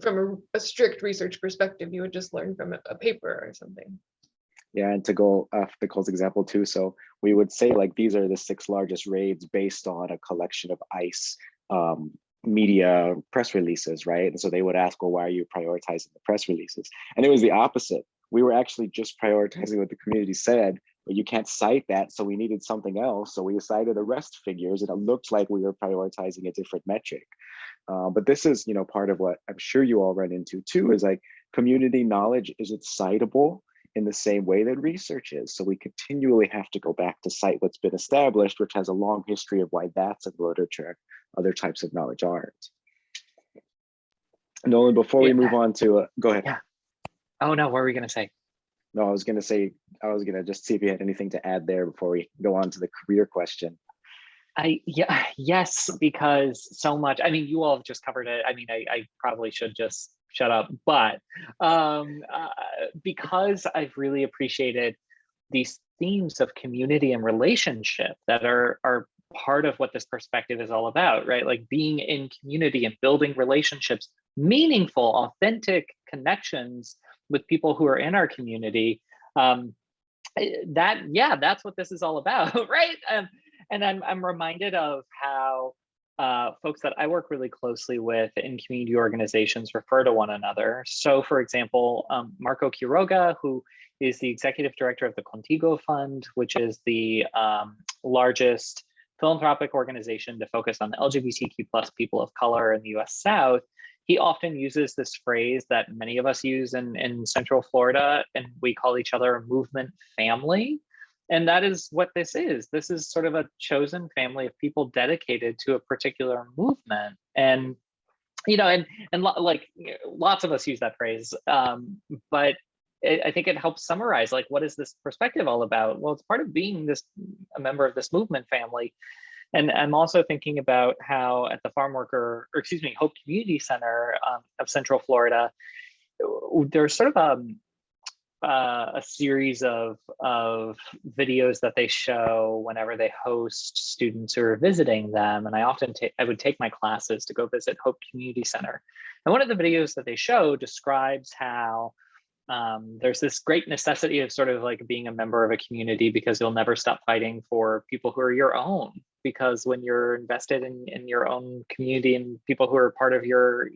[SPEAKER 5] from a strict research perspective, you would just learn from a paper or something.
[SPEAKER 2] Yeah, and to go off Nicole's example too, so we would say these are the 6 largest raids based on a collection of ICE media press releases, right? And so they would ask, well, why are you prioritizing the press releases? And it was the opposite. We were actually just prioritizing what the community said, but you can't cite that, so we needed something else. So we cited arrest figures, and it looked like we were prioritizing a different metric. But this is, part of what I'm sure you all run into too, is community knowledge, is it citable in the same way that research is? So we continually have to go back to cite what's been established, which has a long history of why that's in the literature. Other types of knowledge aren't. Nolan, before we move on to, go ahead.
[SPEAKER 3] Yeah. Oh no, what were we going to say?
[SPEAKER 2] No, I was going to just see if you had anything to add there before we go on to the career question.
[SPEAKER 3] Yes, because so much, you all have just covered it. I probably should just shut up, but because I've really appreciated these themes of community and relationship that are part of what this perspective is all about, right? Being in community and building relationships, meaningful, authentic connections with people who are in our community. That's what this is all about, right? And I'm reminded of how folks that I work really closely with in community organizations refer to one another. So for example, Marco Quiroga, who is the executive director of the Contigo Fund, which is the largest philanthropic organization to focus on LGBTQ plus people of color in the US South, he often uses this phrase that many of us use in Central Florida, and we call each other a movement family. And that is what this is. This is sort of a chosen family of people dedicated to a particular movement. And, lots of us use that phrase, but I think it helps summarize, what is this perspective all about? Well, it's part of being a member of this movement family. And I'm also thinking about how at the Hope Community Center of Central Florida, there's sort of a series of videos that they show whenever they host students who are visiting them. And I would take my classes to go visit Hope Community Center. And one of the videos that they show describes how there's this great necessity of sort of like being a member of a community, because you'll never stop fighting for people who are your own. Because when you're invested in your own community and people who are part of your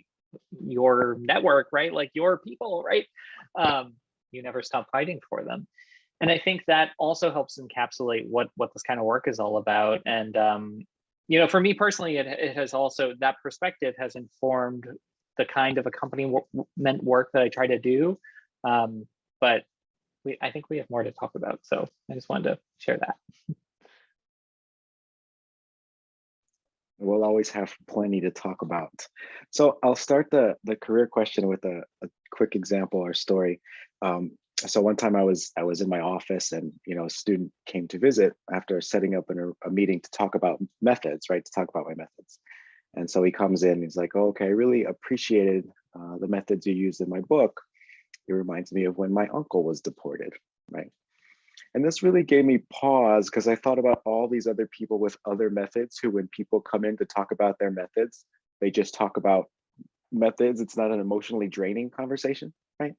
[SPEAKER 3] network, right? Like your people, right? You never stop fighting for them. And I think that also helps encapsulate what this kind of work is all about. And, for me personally, it has also, that perspective has informed the kind of accompaniment work that I try to do. But I think we have more to talk about. So I just wanted to share that.
[SPEAKER 2] We'll always have plenty to talk about. So I'll start the career question with a quick example or story. So one time I was in my office, and a student came to visit after setting up a meeting to talk about methods, right? To talk about my methods. And so he comes in, he's like, oh, okay, I really appreciated the methods you used in my book. It reminds me of when my uncle was deported, right? And this really gave me pause, because I thought about all these other people with other methods who, when people come in to talk about their methods, they just talk about methods. It's not an emotionally draining conversation, right?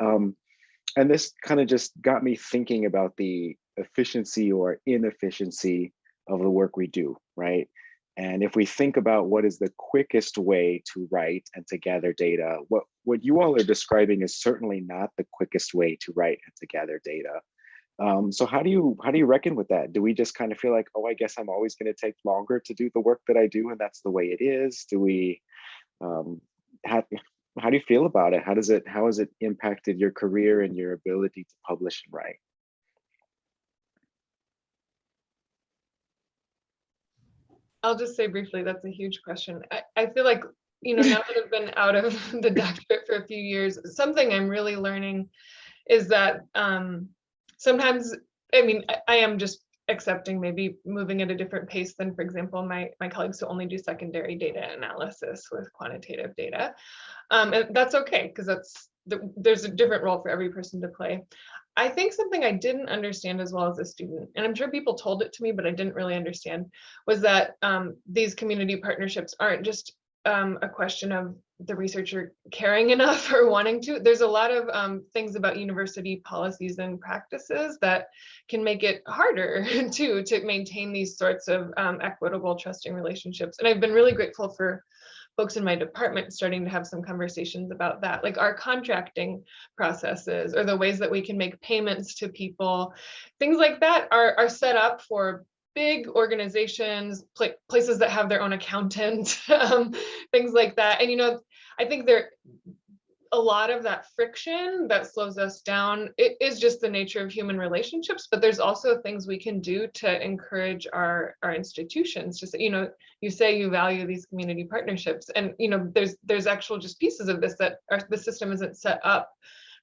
[SPEAKER 2] And this kind of just got me thinking about the efficiency or inefficiency of the work we do, right? And if we think about what is the quickest way to write and to gather data, what you all are describing is certainly not the quickest way to write and to gather data. So how do you reckon with that? Do we just kind of feel like, oh, I guess I'm always going to take longer to do the work that I do, and that's the way it is? Do we, how do you feel about it? How has it impacted your career and your ability to publish and write?
[SPEAKER 5] I'll just say briefly, that's a huge question. I feel like, now that I've been out of the doctorate for a few years, something I'm really learning is that sometimes, I am just accepting maybe moving at a different pace than, for example, my colleagues who only do secondary data analysis with quantitative data. And that's okay, because there's a different role for every person to play. I think something I didn't understand as well as a student, and I'm sure people told it to me, but I didn't really understand, was that these community partnerships aren't just a question of the researcher caring enough or wanting to. There's a lot of things about university policies and practices that can make it harder to maintain these sorts of equitable, trusting relationships. And I've been really grateful for folks in my department starting to have some conversations about that, like our contracting processes or the ways that we can make payments to people. Things like that are set up for big organizations, places that have their own accountant, things like that. And I think a lot of that friction that slows us down, it is just the nature of human relationships, but there's also things we can do to encourage our institutions. Just, you say you value these community partnerships, and there's actual just pieces of this that the system isn't set up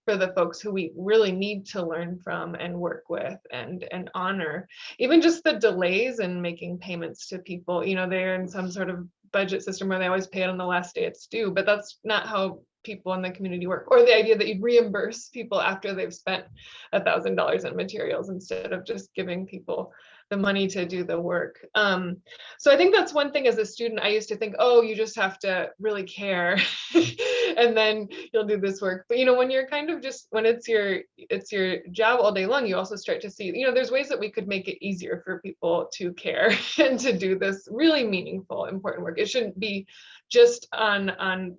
[SPEAKER 5] for the folks who we really need to learn from and work with and honor. Even just the delays in making payments to people, they're in some sort of budget system where they always pay it on the last day it's due, but that's not how people in the community work. Or the idea that you'd reimburse people after they've spent $1,000 in materials instead of just giving people the money to do the work. So I think that's one thing. As a student, I used to think, oh, you just have to really care and then you'll do this work. But when you're kind of just, when it's your job all day long, you also start to see, there's ways that we could make it easier for people to care and to do this really meaningful, important work. It shouldn't be just on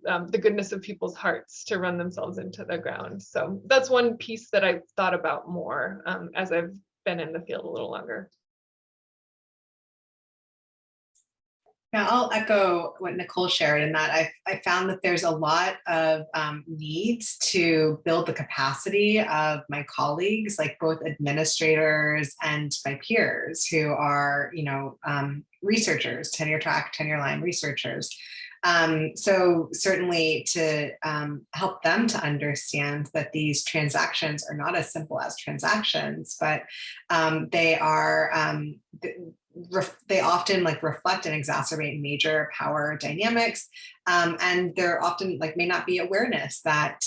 [SPEAKER 5] the goodness of people's hearts to run themselves into the ground. So that's one piece that I've thought about more as I've been in the field a little longer.
[SPEAKER 4] Yeah, I'll echo what Nicole shared in that I found that there's a lot of needs to build the capacity of my colleagues, like both administrators and my peers who are, researchers, tenure track, tenure line researchers. So certainly to help them to understand that these transactions are not as simple as transactions, but they are they often like reflect and exacerbate major power dynamics, and there often like may not be awareness that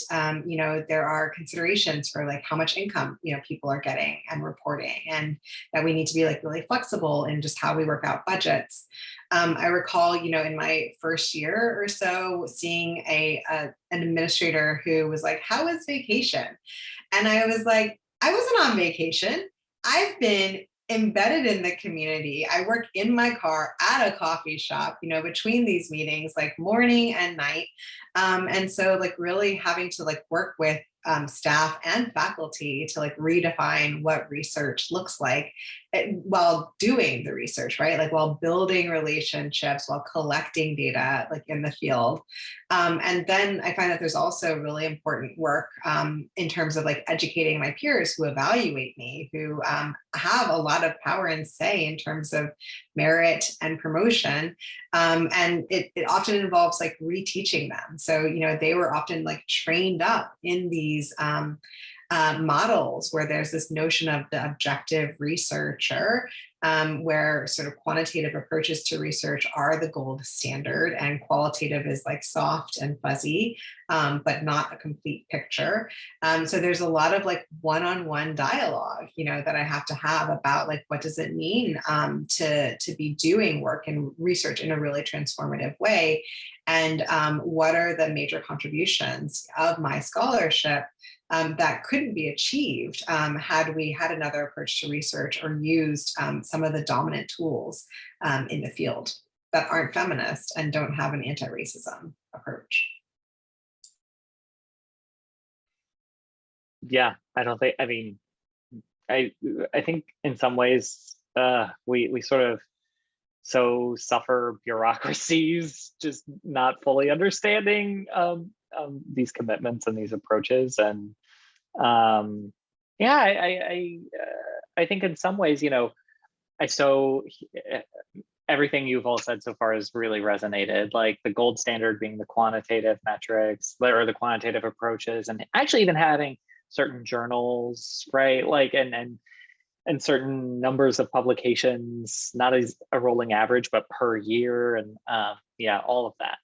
[SPEAKER 4] you know, there are considerations for like how much income, you know, people are getting and reporting, and that we need to be like really flexible in just how we work out budgets. I recall, you know, in my first year or so, seeing an administrator who was like, "How was vacation?" And I was like, "I wasn't on vacation. I've been embedded in the community. I work in my car at a coffee shop, you know, between these meetings, like morning and night." And so like really having to like work with staff and faculty to like redefine what research looks like, while doing the research, right? Like while building relationships, while collecting data like in the field. And then I find that there's also really important work in terms of like educating my peers who evaluate me, who have a lot of power and say in terms of merit and promotion. And it often involves like reteaching them. So, you know, they were often like trained up in these models where there's this notion of the objective researcher, where sort of quantitative approaches to research are the gold standard and qualitative is like soft and fuzzy, but not a complete picture. So there's a lot of like one-on-one dialogue, you know, that I have to have about like, what does it mean to be doing work and research in a really transformative way? And what are the major contributions of my scholarship that couldn't be achieved had we had another approach to research or used some of the dominant tools in the field that aren't feminist and don't have an anti-racism approach.
[SPEAKER 3] Yeah, I don't think, I mean, I think in some ways we sort of so suffer bureaucracies just not fully understanding these commitments and these approaches. And yeah, I think in some ways, you know, everything you've all said so far has really resonated, like the gold standard being the quantitative metrics or the quantitative approaches, and actually even having certain journals, right? Like, and certain numbers of publications, not as a rolling average, but per year. And yeah, all of that.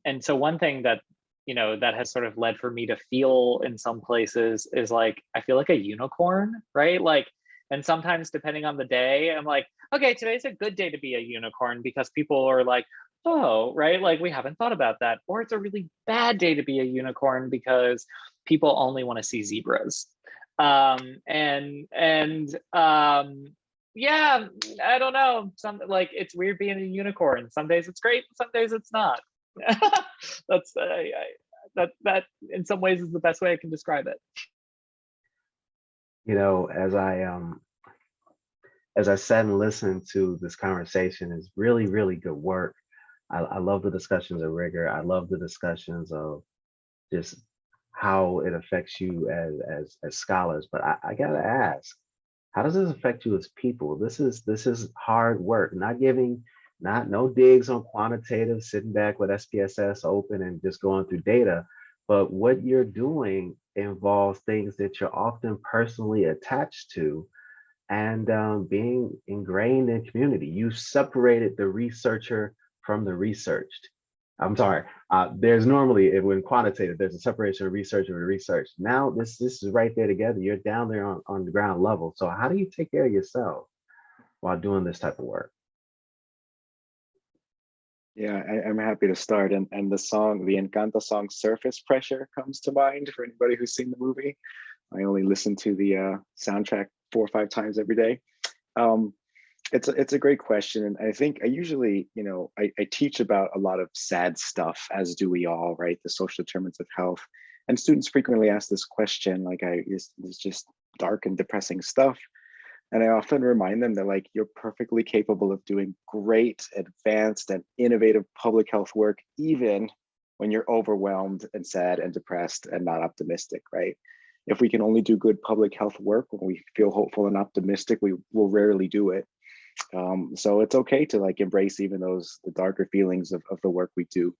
[SPEAKER 3] And so one thing that, you know, that has sort of led for me to feel in some places is like, I feel like a unicorn, right? Like, and sometimes depending on the day, I'm like, okay, today's a good day to be a unicorn because people are like, oh, right? Like we haven't thought about that. Or it's a really bad day to be a unicorn because people only want to see zebras. Yeah, I don't know. Like it's weird being a unicorn. Some days it's great, some days it's not. That's that in some ways is the best way I can describe it.
[SPEAKER 1] You know, as I sat and listened to this conversation, is really, really good work. I love the discussions of rigor. I love the discussions of just how it affects you as scholars. But I gotta ask, how does this affect you as people? This is hard work. No digs on quantitative, sitting back with SPSS open and just going through data. But what you're doing involves things that you're often personally attached to, and being ingrained in community. You separated the researcher from the researched. I'm sorry. There's normally, when quantitative, there's a separation of research and research. Now this is right there together. You're down there on the ground level. So how do you take care of yourself while doing this type of work?
[SPEAKER 2] Yeah, I'm happy to start. And the Encanto song Surface Pressure comes to mind for anybody who's seen the movie. I only listen to the soundtrack 4 or 5 times every day. It's a great question. And I think I usually, you know, I teach about a lot of sad stuff, as do we all, right? The social determinants of health. And students frequently ask this question, like, it's just dark and depressing stuff. And I often remind them that like, you're perfectly capable of doing great, advanced and innovative public health work, even when you're overwhelmed and sad and depressed and not optimistic, right? If we can only do good public health work when we feel hopeful and optimistic, we will rarely do it. So it's okay to like embrace even the darker feelings of the work we do.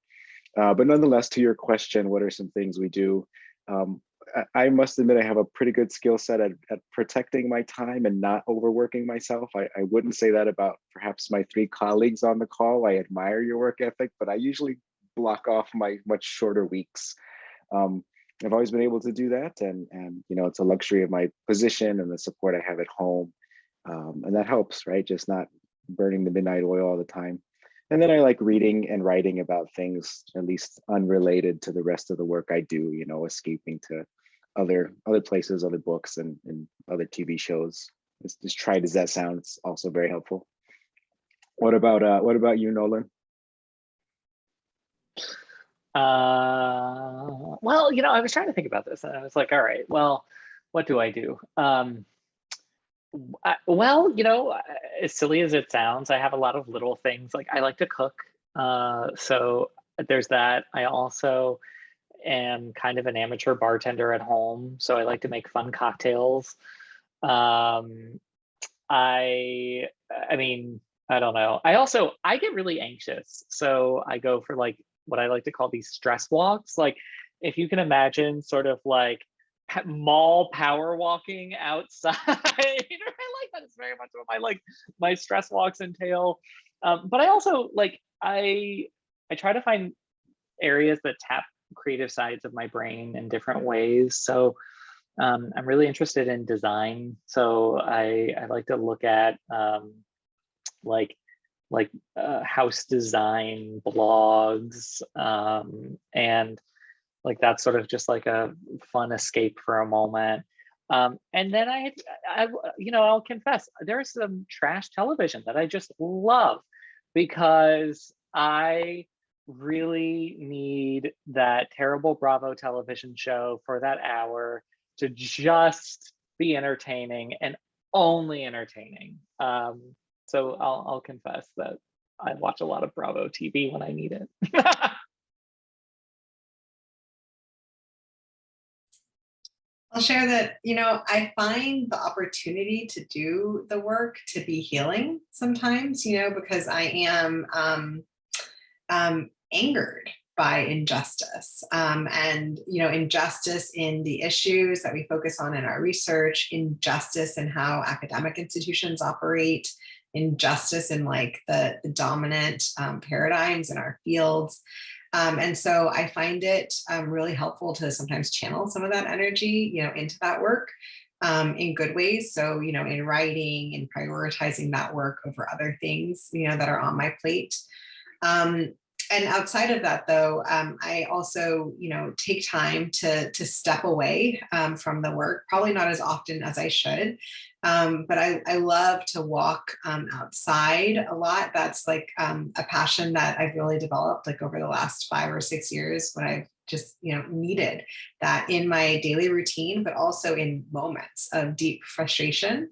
[SPEAKER 2] But nonetheless, to your question, what are some things we do? I must admit I have a pretty good skill set at protecting my time and not overworking myself. I wouldn't say that about perhaps my 3 colleagues on the call. I admire your work ethic, but I usually block off my much shorter weeks. I've always been able to do that, and it's a luxury of my position and the support I have at home, and that helps, right? Just not burning the midnight oil all the time. And then I like reading and writing about things at least unrelated to the rest of the work I do, escaping to other places, other books, and other TV shows. As tried as that sounds, it's also very helpful. What about you, Nolan?
[SPEAKER 3] Well, I was trying to think about this, and I was like, all right, well, what do I do? Well, as silly as it sounds, I have a lot of little things. Like, I like to cook, so there's that. I also am kind of an amateur bartender at home, so I like to make fun cocktails. I mean, I don't know. I get really anxious, so I go for like what I like to call these stress walks. Like, if you can imagine sort of like mall power walking outside. I like that. It's very much what my stress walks entail. But I also I try to find areas that tap creative sides of my brain in different ways. So I'm really interested in design. So I like to look at house design blogs, and that's sort of just like a fun escape for a moment. And then I'll confess, there's some trash television that I just love, because I really need that terrible Bravo television show for that hour to just be entertaining and only entertaining. So I'll confess that I watch a lot of Bravo TV when I need it.
[SPEAKER 4] I'll share that, I find the opportunity to do the work to be healing sometimes, because I am angered by injustice, and injustice in the issues that we focus on in our research, injustice in how academic institutions operate, injustice in the dominant paradigms in our fields. And so I find it really helpful to sometimes channel some of that energy, into that work in good ways. So, in writing and prioritizing that work over other things, that are on my plate. And outside of that, though, I also, take time to step away from the work, probably not as often as I should. But I love to walk outside a lot. That's a passion that I've really developed over the last 5 or 6 years, when I've just, needed that in my daily routine, but also in moments of deep frustration.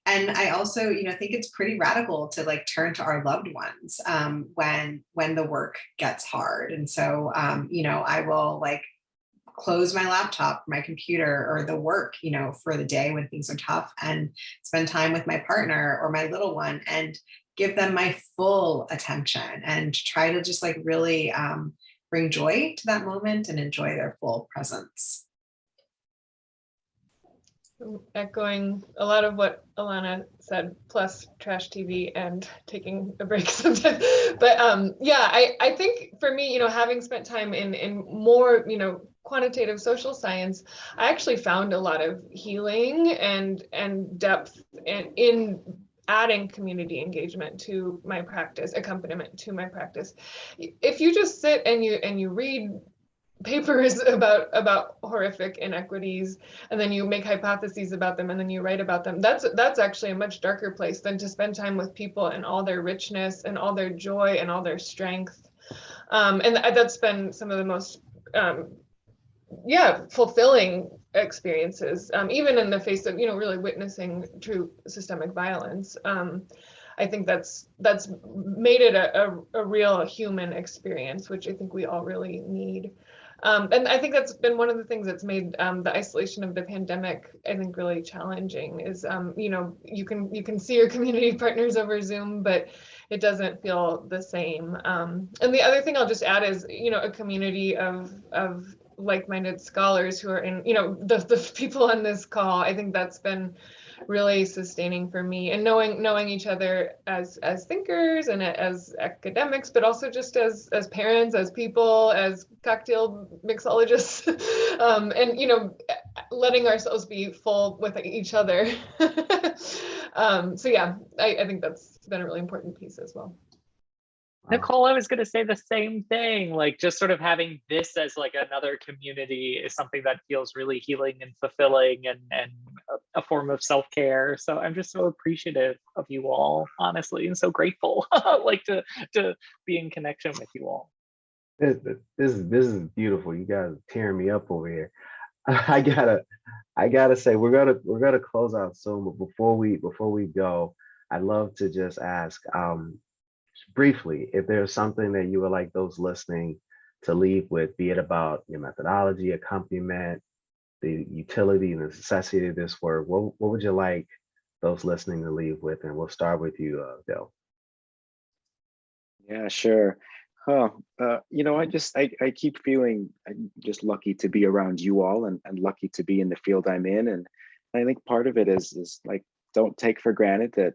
[SPEAKER 4] And I also, think it's pretty radical to turn to our loved ones when the work gets hard. And so, I will close my laptop, my computer, or the work, for the day when things are tough, and spend time with my partner or my little one and give them my full attention, and try to just really bring joy to that moment and enjoy their full presence.
[SPEAKER 5] Echoing a lot of what Alana said, plus trash TV and taking a break sometimes. But I think for me, having spent time in more, quantitative social science, I actually found a lot of healing and depth in adding community engagement to my practice, accompaniment to my practice. If you just sit and you read papers about horrific inequities, and then you make hypotheses about them, and then you write about them, that's actually a much darker place than to spend time with people and all their richness and all their joy and all their strength. And that's been some of the most fulfilling experiences, even in the face of really witnessing true systemic violence. I think that's made it a real human experience, which I think we all really need. And I think that's been one of the things that's made the isolation of the pandemic, I think, really challenging. Is you can see your community partners over Zoom, but it doesn't feel the same. And the other thing I'll just add is a community of like-minded scholars who are in, you know, the people on this call. I think that's been really sustaining for me, and knowing each other as thinkers and as academics, but also just as parents, as people, as cocktail mixologists, and you know, letting ourselves be full with each other. So yeah, I think that's been a really important piece as well.
[SPEAKER 3] Nicole, I was going to say the same thing. Like, just sort of having this as like another community is something that feels really healing and fulfilling, and a form of self-care. So I'm just so appreciative of you all, honestly, and so grateful like to be in connection with you all.
[SPEAKER 1] This is beautiful. You guys are tearing me up over here. I gotta say we're gonna close out soon, but before we go, I'd love to just ask briefly if there's something that you would like those listening to leave with, be it about your methodology, accompaniment, the utility and the necessity of this work. What would you like those listening to leave with? And we'll start with you, Del.
[SPEAKER 2] Yeah, sure. You know, I keep feeling I'm just lucky to be around you all, and lucky to be in the field I'm in. And I think part of it is like, don't take for granted that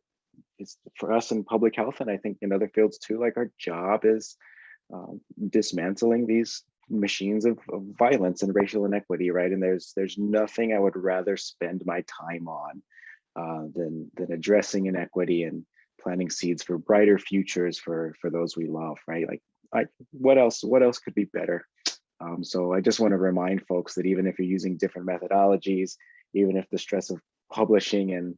[SPEAKER 2] it's for us in public health, and I think in other fields too, like our job is dismantling these machines of violence and racial inequity, right? And there's nothing I would rather spend my time on than addressing inequity and planting seeds for brighter futures for those we love, right? Like, what else could be better? So I just want to remind folks that even if you're using different methodologies, even if the stress of publishing and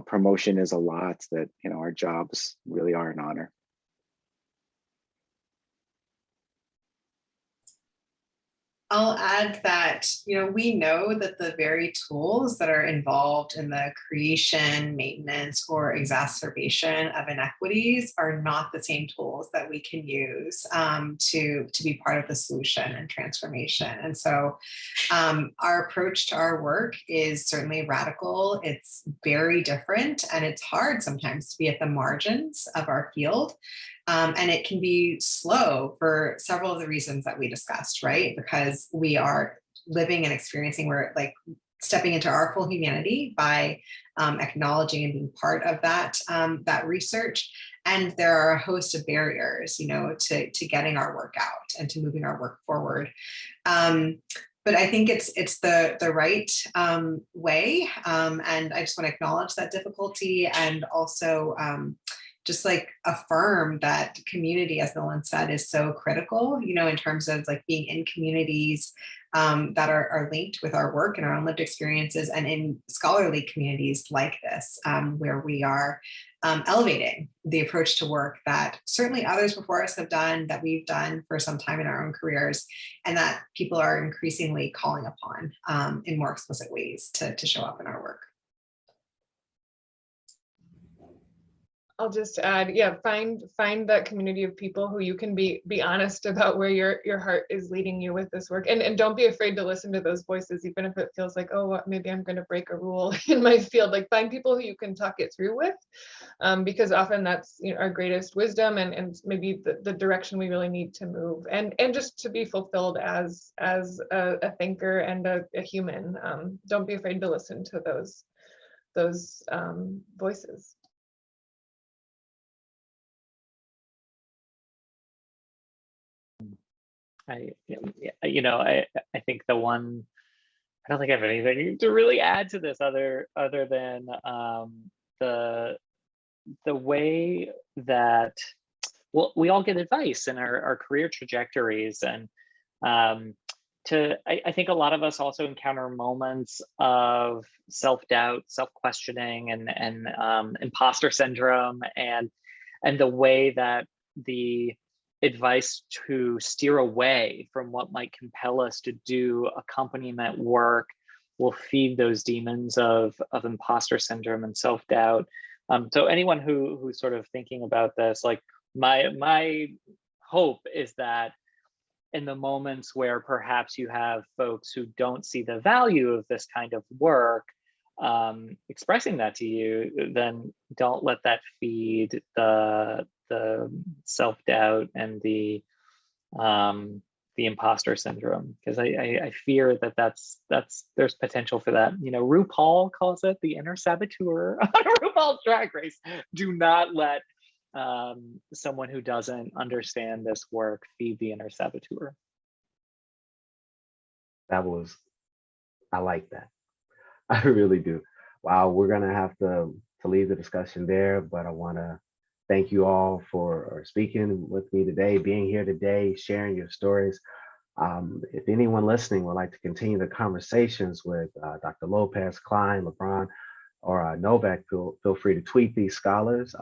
[SPEAKER 2] promotion is a lot, that, you know, our jobs really are an honor.
[SPEAKER 4] I'll add that, you know, we know that the very tools that are involved in the creation, maintenance, or exacerbation of inequities are not the same tools that we can use to be part of the solution and transformation. And so our approach to our work is certainly radical. It's very different, and it's hard sometimes to be at the margins of our field. And it can be slow for several of the reasons that we discussed, right? Because we are living and experiencing, we're like stepping into our full humanity by acknowledging and being part of that, that research. And there are a host of barriers, you know, to getting our work out and to moving our work forward. But I think it's the right way. And I just want to acknowledge that difficulty, and also just like affirm that community, as Nolan said, is so critical, you know, in terms of like being in communities that are linked with our work and our own lived experiences, and in scholarly communities like this, where we are elevating the approach to work that certainly others before us have done, that we've done for some time in our own careers, and that people are increasingly calling upon in more explicit ways to show up in our work.
[SPEAKER 5] I'll just add, yeah, find that community of people who you can be honest about where your heart is leading you with this work, and don't be afraid to listen to those voices, even if it feels like, oh, maybe I'm going to break a rule in my field. Like, find people who you can talk it through with, because often that's, you know, our greatest wisdom, and maybe the direction we really need to move, and just to be fulfilled as a thinker and a human. Don't be afraid to listen to those voices.
[SPEAKER 3] You know, I think I don't think I have anything to really add to this other than the way that, well, we all get advice in our career trajectories, and I think a lot of us also encounter moments of self-doubt, self-questioning, and imposter syndrome, and the way that the advice to steer away from what might compel us to do accompaniment work will feed those demons of imposter syndrome and self-doubt. So anyone who's sort of thinking about this, like, my hope is that in the moments where perhaps you have folks who don't see the value of this kind of work expressing that to you, then don't let that feed the self-doubt and the imposter syndrome, because I fear that there's potential for that. You know, RuPaul calls it the inner saboteur on RuPaul's Drag Race. Do not let someone who doesn't understand this work feed the inner saboteur.
[SPEAKER 1] I like that. I really do. Wow, we're gonna have to leave the discussion there, but I want to thank you all for speaking with me today, being here today, sharing your stories. If anyone listening would like to continue the conversations with Dr. Lopez, Kline, LeBron, or Novak, feel free to tweet these scholars.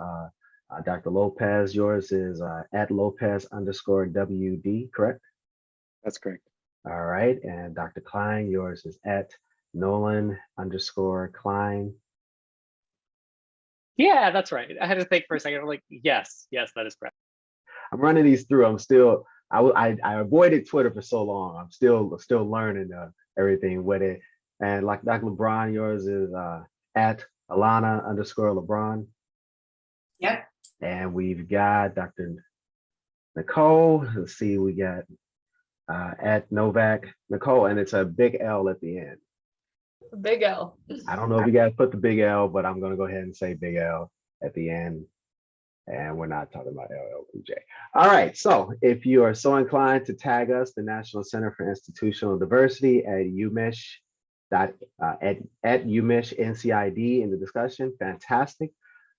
[SPEAKER 1] Dr. Lopez, yours is at Lopez_WD, correct?
[SPEAKER 2] That's correct.
[SPEAKER 1] All right. And Dr. Kline, yours is at Nolan_Kline.
[SPEAKER 3] Yeah, that's right. I had to think for a second. I'm like, yes, that is correct.
[SPEAKER 1] I'm running these through. I'm still, I avoided Twitter for so long. I'm still learning everything with it. And like Dr. LeBron, yours is at Alana_LeBron.
[SPEAKER 4] Yep.
[SPEAKER 1] And we've got Dr. Nicole. Let's see, we got at Novak Nicole, and it's a big L at the end.
[SPEAKER 5] Big L.
[SPEAKER 1] I don't know if you guys put the big L, but I'm gonna go ahead and say big L at the end. And we're not talking about LL Cool J. All right, so if you are so inclined to tag us, the National Center for Institutional Diversity at UMich, at UMich NCID in the discussion, fantastic.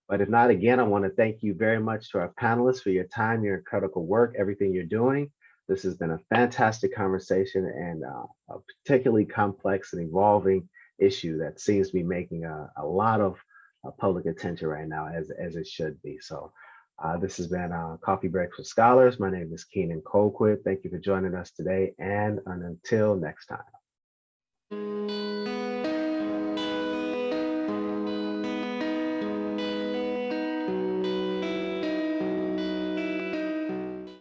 [SPEAKER 1] But if not, again, I want to thank you very much to our panelists for your time, your incredible work, everything you're doing. This has been a fantastic conversation and a particularly complex and evolving issue that seems to be making a lot of public attention right now, as it should be. So this has been Coffee Breaks with Scholars. My name is Keenan Colquitt. Thank you for joining us today, and until next time.